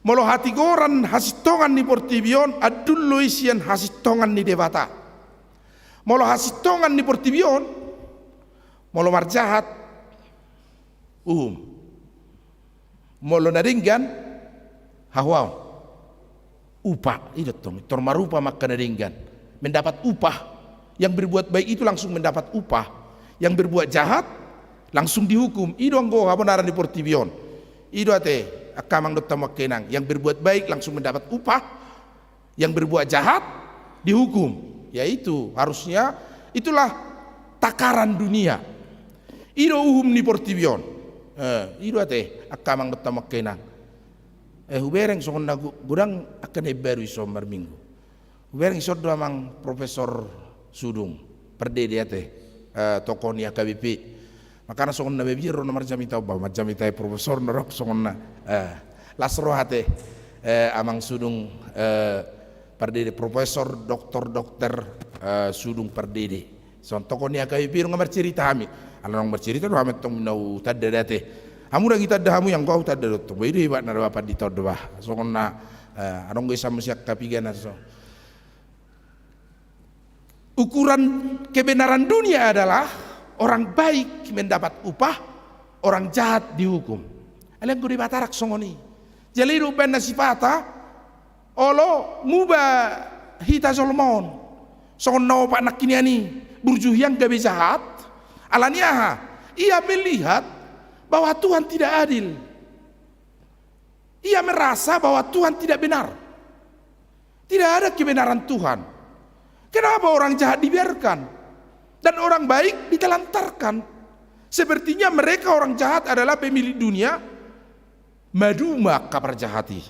molo hati goran hasitongan ni portibion adul lo isian hasitongan ni debata molo hasitongan ni portibion molo marjahat molo naringgan hawaw upah itu tong tormarupa maka naringgan mendapat upah yang berbuat baik itu langsung mendapat upah yang berbuat jahat langsung dihukum ido anggo habonaran di portibion ido ate akamang dotamak kenang yang berbuat baik langsung mendapat upah yang berbuat jahat dihukum yaitu harusnya itulah takaran dunia ido uhum ni portibion ido ate akamang dotamak kenang hubereng songon nagu gudang akan baru isomar minggu hubereng isod amang profesor sudung perdede ate tokoni AKBP makana songon na bebiro nomor jamita ba majamita profesor norok songon na lasro hate amang sudung perdede profesor dokter sudung perdede son tokoni AKBP ngamar cerita hami alang bercerita do hamet tong minau tadda date hamu lagi tadda hamu yang kau tadda dot bo ide ba na dapat di toddo ba songon na anong go isam siak kapigan so ukuran kebenaran dunia adalah orang baik mendapat upah, orang jahat dihukum. Alang gudi batarak songoni. Jadi ruben nasipata, olo muba hita solomon. Songon nau pak nak kiniani burjuh yang gabe jahat. Alaniaha, ia melihat bahwa Tuhan tidak adil. Ia merasa bahwa Tuhan tidak benar. Tidak ada kebenaran Tuhan. Kenapa orang jahat dibiarkan dan orang baik ditelantarkan? Sepertinya mereka orang jahat adalah pemilik dunia. Maduma kaparjahati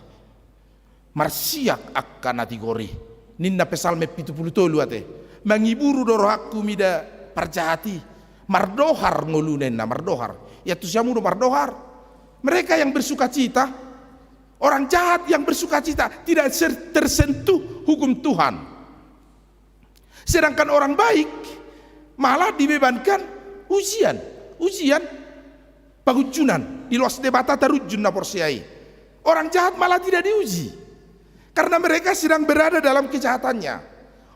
marsiak akan atigori ninna pesalme 70 ate mangiburu doro hakku mida parjahati mardohar ngolunenna mardohar ya tusiamu do mardohar mereka yang bersuka cita orang jahat yang bersuka cita tidak tersentuh hukum Tuhan. Sedangkan orang baik malah dibebankan ujian pagujunan di luas debata tarujun na porsiai. Orang jahat malah tidak diuji karena mereka sedang berada dalam kejahatannya.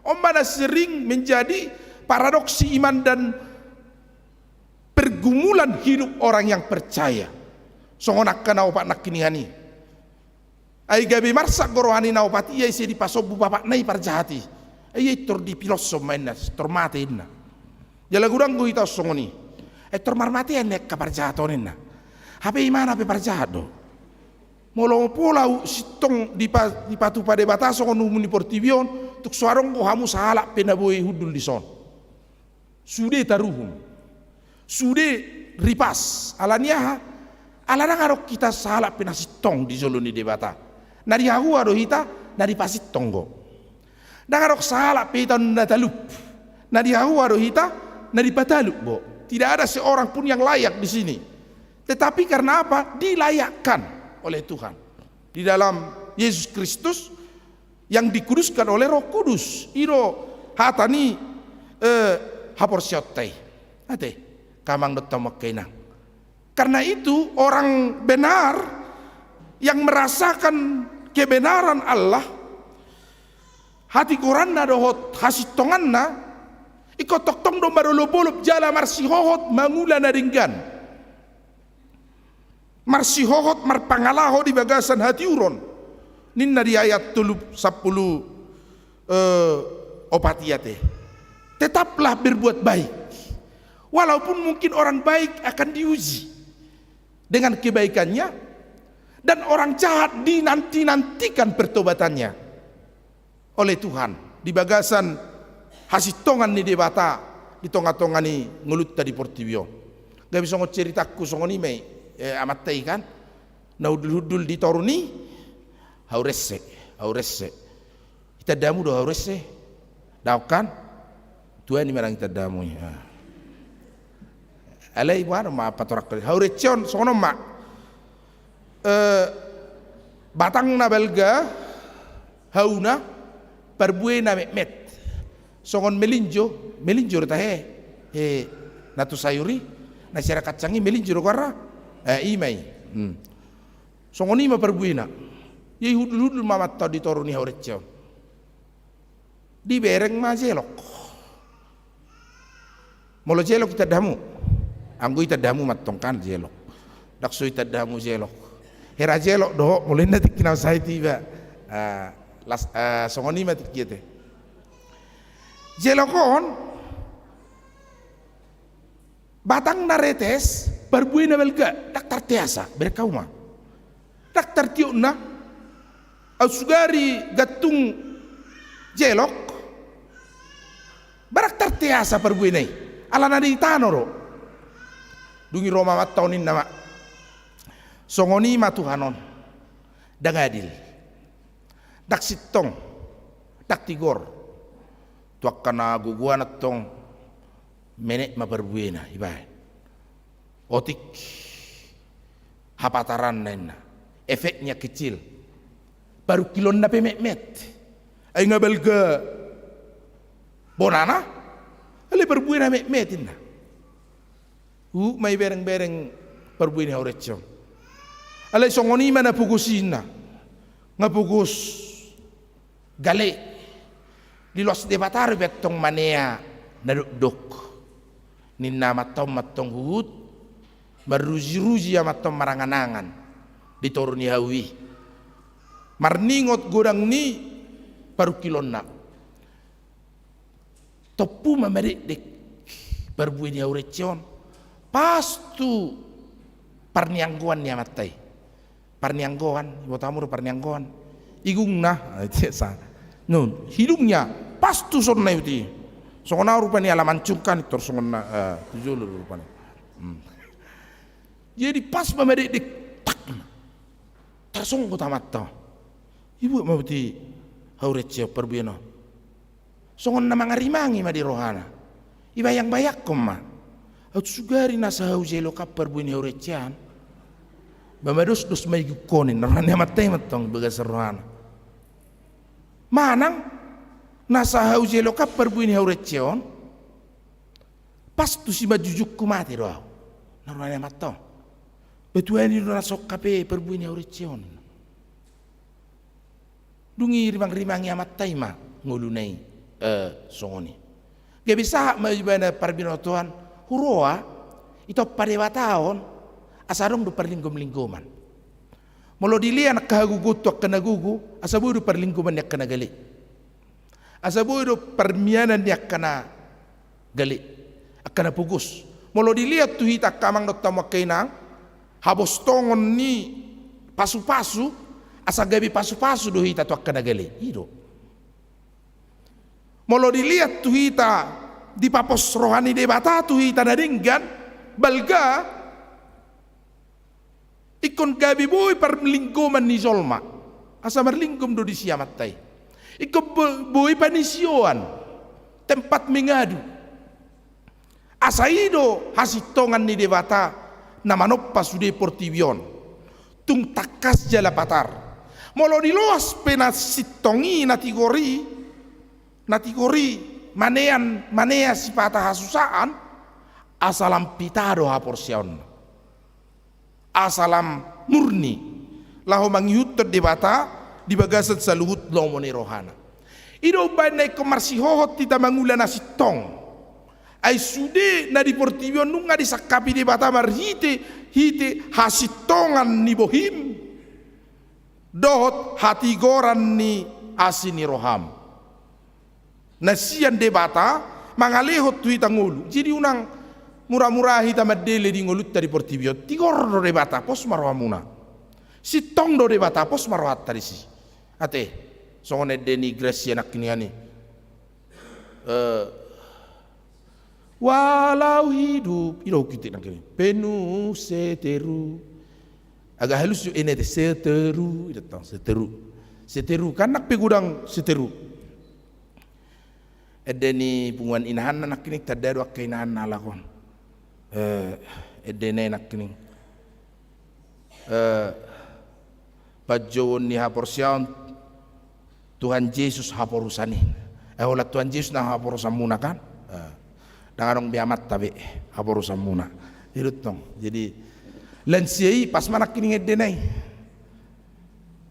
Mana sering menjadi paradoksi iman dan pergumulan hidup orang yang percaya. Songonak ka naupat nak kinihani. Ai gabi marsak gorohani naupat iya isi di pasobu bapak nai parjahati. Ai tor di pilosom mainas tor mate inna. Jala gurang go ita songoni. Tor marmate enek ka parjahatonina. Hape imana pe parjahado. Molo pola sitong di patu pada bataso kono muni portivion tuk suarong ko hamu sahala penaboy hudul di son. Sude taruhum. Sude ripas alania alana ngarok kita sahala penasitong di zoloni debata. Nari hahu ado hita nari pasit tonggo. Ngarok sahala peta natalup. Nari hahu ado hita nari patalup bo. Tidak ada seorang pun yang layak di sini. Tetapi karena apa? Dilayakkan oleh Tuhan di dalam Yesus Kristus yang dikuduskan oleh Roh Kudus. Iro hatani haporsyottai. Ate kamang dottama kenang. Karena itu orang benar yang merasakan kebenaran Allah, hati koranna dohot hasitonganna ikut toktong domba dolo bolop jala marsihohot mangula naringgan. Marsihohot marpangalaho di bagasan hati uron. Ninna di ayat 10 opatiate. Tetaplah berbuat baik. Walaupun mungkin orang baik akan diuji dengan kebaikannya, dan orang jahat dinanti-nantikan pertobatannya oleh Tuhan. Di bagasan hasitongan ni debata di tonga-tonga ni ngelut tadi portivio. Gak bisa ceritaku songoni mei amat tai kan. Naudul-hudul di toruni hauresse. Kita damu do hauresse. Daukan Tuhan ni marang kita damu ya. Alai buat ma patorak haurecion sono mak. Batang na belga hauna perbuena met. Songon melinjo reta natu sayuri na sira kacangi melinjo kara imai songon ima perbuina ye hudul mamat to ditoruni haureccio di bereng ma jelok molo jelok kita damu anggo ita damu matongkan jelok dakso ita damu jelok hera jelok do mulai nanti kinau sai tiba songon ima tikete jelokon batang naretes perbuina belga daktar tiasa berkauma daktar tiuna ausugari gatung jelok baraktar tiasa perbuinai alana di tanoro dungi Roma mataunin nama songoni matuhanon dangadil dak sitong dak tigor tuak kana guguan atong menek maperbuena ibai otik hapataran nena efeknya kecil baru kilon na pemet ay ngabel ke bonana ale perbuena metin na may bereng perbuena horecong ale songoni mana pugusin na ngapugus gale di los debatar betong manea naduk ninna matong hut maruji-ruji ya matong maranganangan ditoruni hawi marningot godang ni paru kilon na topu mamerik berbuini haurecion pastu parnianggoan ni amatai parnianggoan botamur parnianggoan igung na nun hidungnya pastu sonna yuti songona rupanya alaman cungkan tor songona tujul rupanya jadi pas pemedek dik tak tersong ko tamat to ibu mau ti haureccio perbieno songon na mangarimangi ma di rohana ibayang bayak ko ma at sugari nasa haujelo ka perbuini haureccian bamados dos may gukonin naranya matay matong bagas rohana manang nasa haujelo ka perbuini haureccion pas tu si majujuk ku mati roh naranya matong betuani nasok kape perbuini haureccion dungi rimang-rimangi amat taima ngulunai songoni gak bisa maibana parbinotoan huroa ito padewataon asarong do perlinggom-linggoman. Molo dili anak kahagugut to kanagugu asabu do perlinggoman yak kanagali. Asabu do permianan yak kana gali akana pugus. Molo dilihat tu hita kamang do tamo kainang habos tongon ni pasu-pasu asa gabi pasu-pasu do hita to akana gali. Ido. Molo dilihat tu hita di papos rohani debata tu hita naringgan balga ikon gabi boy perlinggoman ni zolma asa merlinggom do di siamatai ikon boy panisioan tempat mengadu asa ido hasitongan ni debata namanoppa sude portibion tung takas jala patar molo diloas penasitongi natigori manea sipata hasusaan asalam pitado haporsion asalam murni lahu mangyut debata di bagasan saluhut lomone rohana ido banai komarsihohot tita mangula nasitong ay sude na di portibion nunga di sakapi debata marhite hite hasitongan ni bohim dohot hatigoran ni asini roham nasian debata mangalehot tuita ngulu jadi unang murah-murah hita madele di ngolut dari portibio tigor do debata pos marwamuna sitong do debata pos marwat tadi si ate songone deni Gracia nak kini walau hidup iro kita nak kini penuh seteru agak halus juga ini seteru itu tang seteru kan nak pegudang seteru edeni punguan inahan nak kini tadaru akainahan nalakon edene nak kini pajon ni haporsian Tuhan Yesus haporusani olah Tuhan Yesus na haporusan muna kan dangarong biamat tabi haporusan muna hirut tong jadi lansiai pas mana kini edene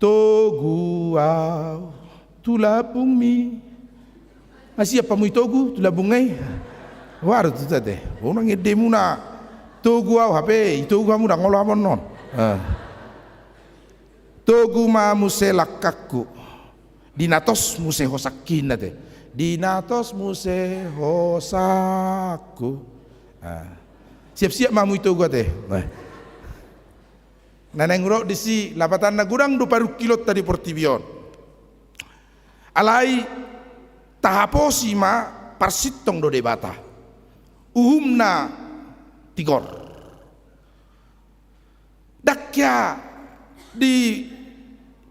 togu au tulapung mi masih apa mu togu tulabungai war tu tadi orang ede muna togu au HP togu kamu dah ngolah non togu ma muselakaku dinatos muse hosakin nate dinatos muse hosaku siap-siap mamu togu ate naneng ro disi lapatan na gurang 20 kilot tadi portibion alai tahaposi ma parsitong do debata uhumna tigor dakya di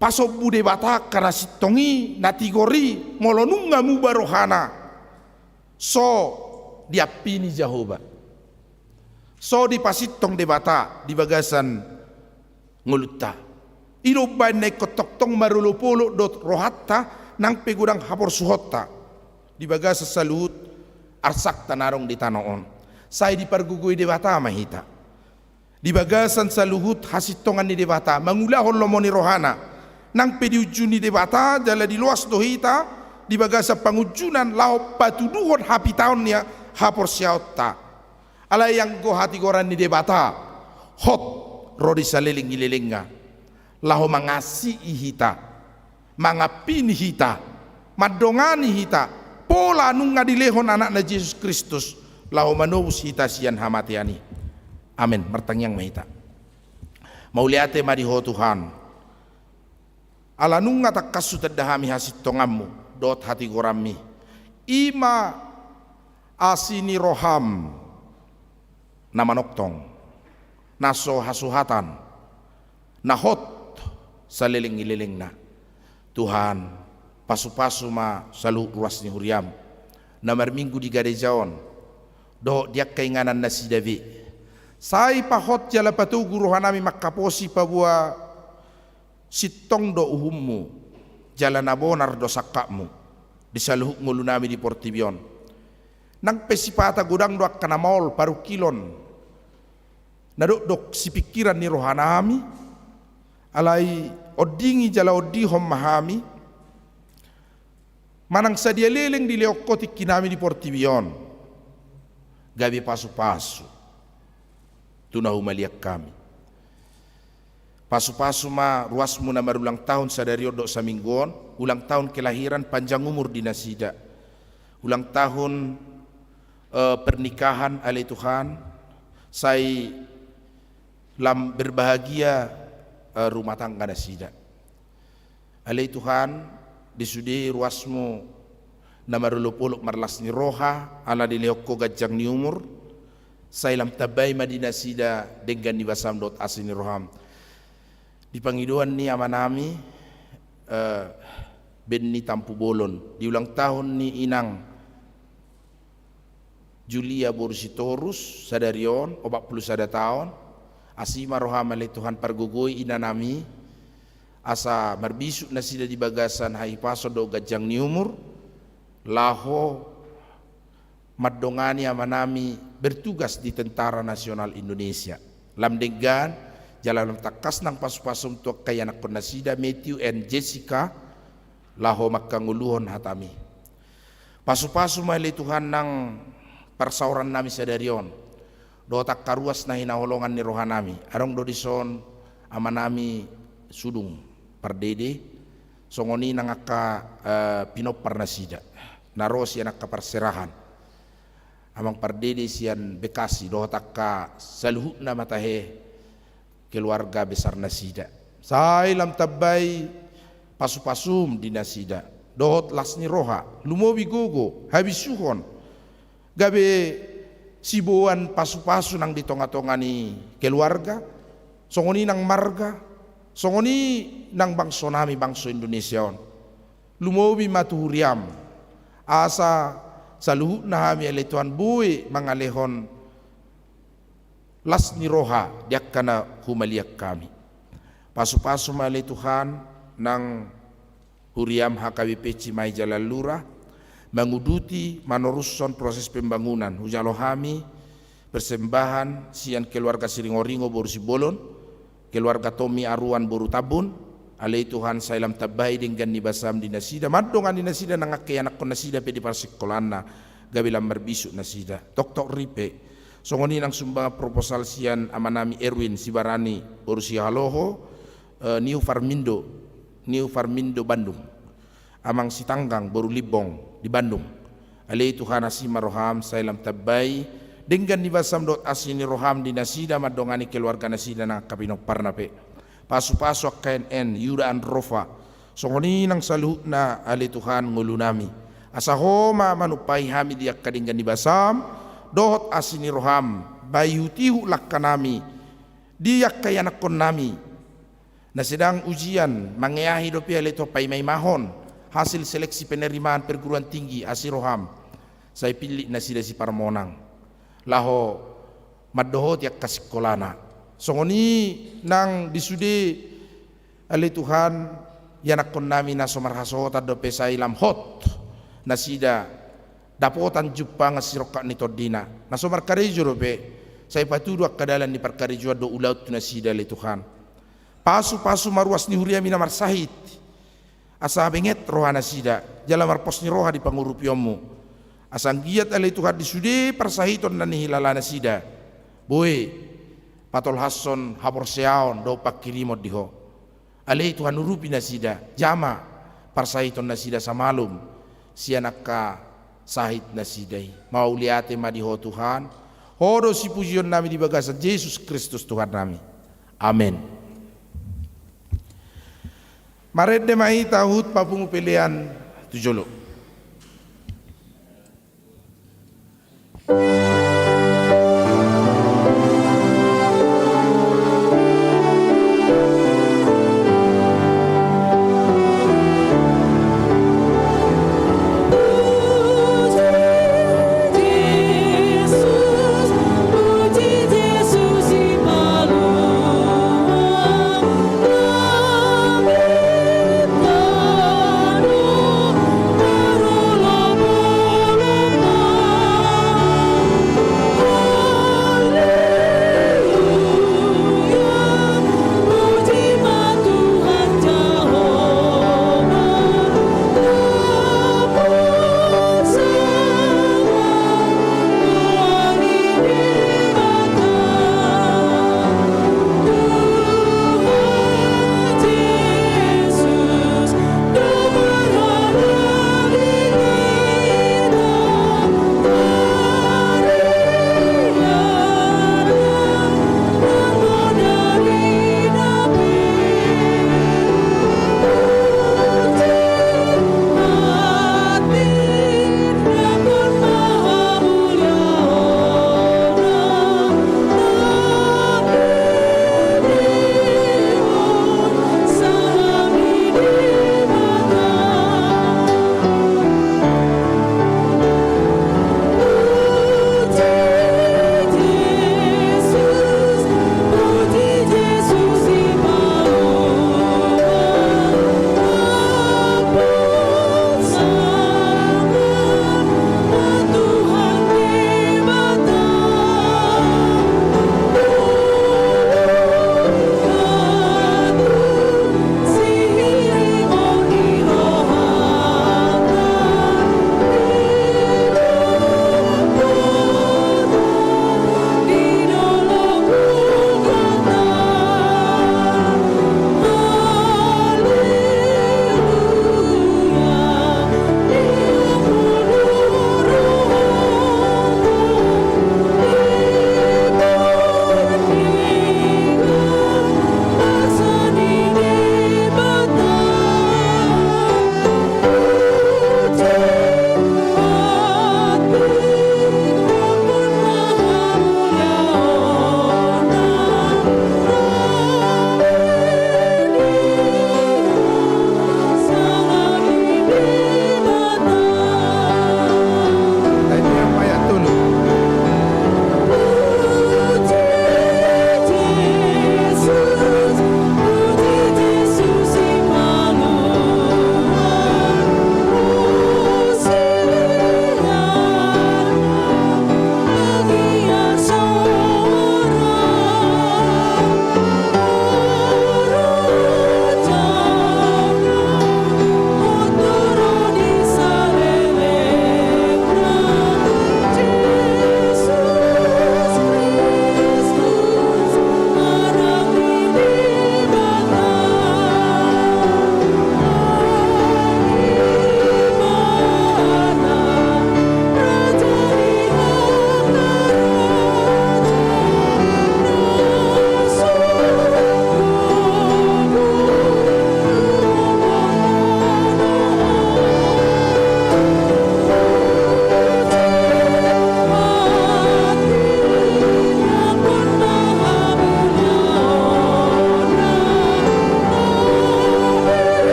pasobu debata karena sitongi natigori molonunga mubarohana so diapini Jehovah so di pasitong debata di bagasan ngulutta iro banai kotoktong marulupolo dot rohatta nang pegudang hapor suhotta di bagasa salut arsak tanarong di tanoon saya dipargugui debata mahita di bagasan saluhut hasitongan ni debata mangulahon lomoni rohana nang pediujuni debata jala di luas dohita di bagasa pangujunan lau patuduhon hapitaonnya hapor siaota ala yang go hati goran ni debata hot rodi saliling ililinga lahu mangasi ihita mangapini hita madongani hita pola nunga dilehon anak na Yesus Kristus lahu manubus hita sian hamatiani amin martangyang mahita mauliate mariho Tuhan ala nunga takkasu tadahami hasit tongammu dot hati gorami ima asini roham namanoktong naso hasuhatan nahot saliling-ililing na Tuhan pasu-pasu ma salu ruas ni huriam namar minggu di gadejaon do dia keinganan nasi David sai pahot jala patugu rohanami makaposi pabua sitong do uhummu jala nabonar do sakakmu disaluhuk ngulunami di portibion nang pesipata gudang do akkana maol paru kilon nadok si pikiran ni rohanami alai odingi jala odihom mahami manang sadia leleng di leokoti kinami di portibion gabi pasu-pasu tuna humaliak kami. Pasu-pasu ma ruasmu na marulang tahun sadario do sa mingguon, ulang tahun kelahiran panjang umur di Nasida, ulang tahun pernikahan alai Tuhan, saya lam berbahagia rumah tangga Nasida. Alai Tuhan, disudi ruasmu na marulupuluk marlas ni roha, ala dilehokko gajang ni umur, saya lam tabay madina Nasida dengan ni basam dot asini roham. Di pangiduan ni amanami Benni Tampu Bolon, di ulang tahun ni inang Julia Borsitorus sadarion 40 sada tahun, asima roham alai Tuhan pargugoi inanami asa marbisuk na sida di bagasan hai paso do gajang ni umur laho madongani amanami bertugas di Tentara Nasional Indonesia lamdegan jalan takas nang pasu-pasu untuk kaya anak nasida Matthew and Jessica laho makanguluhon hatami pasu-pasu malai Tuhan nang persauran nami sadarion do tak karuas na hinaholongan ni rohanami arong do dison amanami sudung pardede songoni nang aka pinopar nasida naros yan aka perserahan amang pardede sian Bekasi do tak ka saluhut na matahe keluarga besar Nasida. Saya lam tabay pasu-pasum di Nasida. Dohot lasni roha, lumobi gogo, habis suhon. Gabe sibuan pasu-pasu nang ditonga-tonga ni keluarga, songoni nang marga, songoni nang bangso nami bangso Indonesia. Lumobi matuhuriam, asa saluhut na hami alituan buwi mangalehon las ni roha diak kana humaliak kami. Pasu-pasu malai Tuhan nang huriam HKBP Cimahi Jalan Lurah menguduti manorusson proses pembangunan hujalohami persembahan sian keluarga Siringoringo Boru Sibolon, keluarga Tommy Aruan Boru Tabun, alai Tuhan sailam tabai dengan ni basam di Nasida madongan di Nasida nang ake anak kon Nasida pe di parsekolana gabilam merbisuk Nasida tok ripe songoni nang sumba proposal sian amanami Erwin Sibarani Urusi Haloho New Farmindo Bandung amang Sitanggang Boru Libong di Bandung alai Tuhan asima roham sailam tabai dengan nibasam dot asini roham di Nasida madongani keluarga Nasida na kapinok parnape pasu-pasu KNN Yuda Androva songoni nang saluhut na alai Tuhan ngulunami asahoma manupai hami diak kadinggan nibasam dohot asini roham bayutihu lakkanami diak kayanak kon nami na sedang ujian mangeahi dopi aleto paimai mahon hasil seleksi penerimaan perguruan tinggi asiroham saya pilih Nasida si Parmonang laho madohot yak kasikolana songoni nang disude ale Tuhan yanak kon nami na somarhasota dope sailam hot Nasida dapotan jumpa ngasirokak ni tordina nasomar karejo robe saya patudu akadalan ni parkarejo do ulaut Nasida le Tuhan pasu-pasu maruas ni huriami na marsahit asa benget roha Nasida jala marpos ni roha di pangurupiomu asang giat ale Tuhan disude parsahiton na ni hilala Nasida boy patol hason hapor seaon do pakirimot diho ale Tuhan nurupi Nasida jama parsahiton Nasida samalum sianaka sahit Nasidai mau liate madiho Tuhan hodo si pujian nami di bagasan Yesus Kristus Tuhan nami amin. Maret de mai tahut papungu pilihan tujolo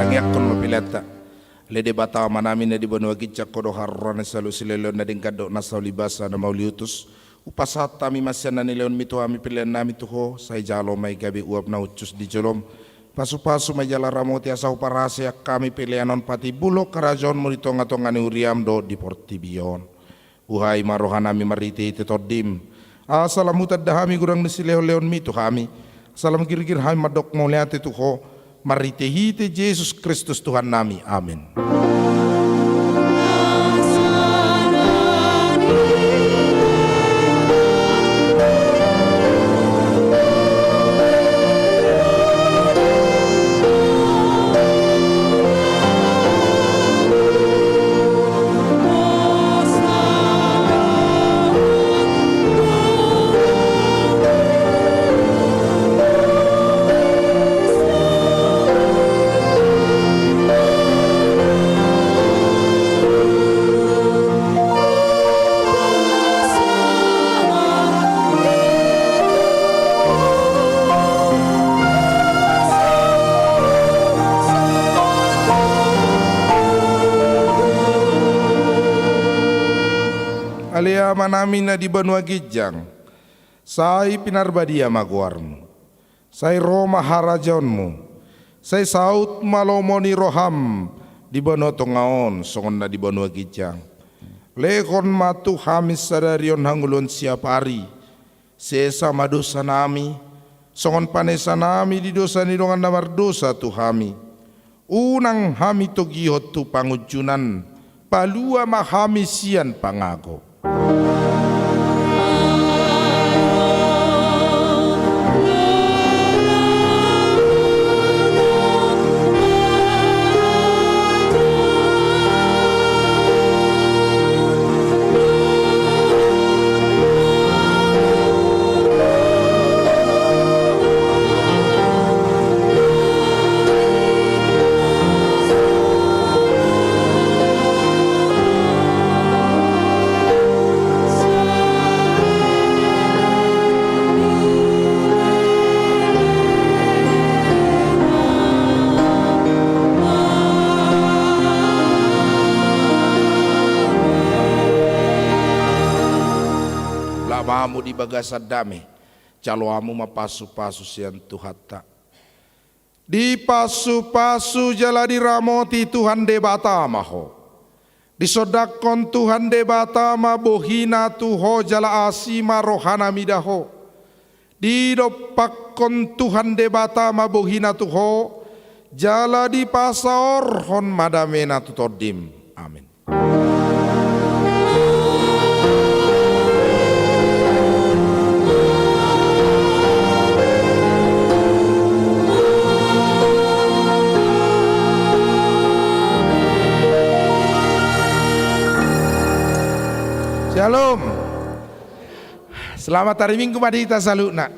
Rangyakon mapilata. Lede bata manami na di banua gitsak kodo harron na salu silelon na dingkado na sa libasa na mauliutus. Upasat tami masyan na nileon mito ami pilihan nami tuho sa ijalo may gabi uap na utsus di jolom. Pasu-pasu may jala ramoti asaw parasya kami pilihanon pati bulok karajon murito nga tong ani uriam do di portibion. Uhay marohan nami mariti iti todim. Salamutad dahami gurang nisileho-leon mito kami. Salam girgir kami madok mauliati tuho. Maritihiti Yesus Kristus Tuhan nami. Amin. Aliama namin na di banua gijang, say pinarbadia maguarmu, say Roma harajonmu, say saut malomoni roham, di banua tongaon, songon na di banua gijang. Lekon matu hamis sadarion hangulon siapari, sesa madosa nami, songon panesa nami di dosa nidongan namar dosa tu hami. Unang hami to gihot tu pangujunan, palua mahami sian pangago. Mamu di bagasa dame, caloamu mapasu-pasu sian Tuhata. Di pasu-pasu jala diramoti Tuhan debata maho. Disodakon Tuhan debata ma bohina tuho jala asima rohana midaho. Di dopakon Tuhan debata ma bohina tuho jala di pasaor hon madamena tutodim. Amin. Shalom. Selamat hari Minggu mari kita salutna.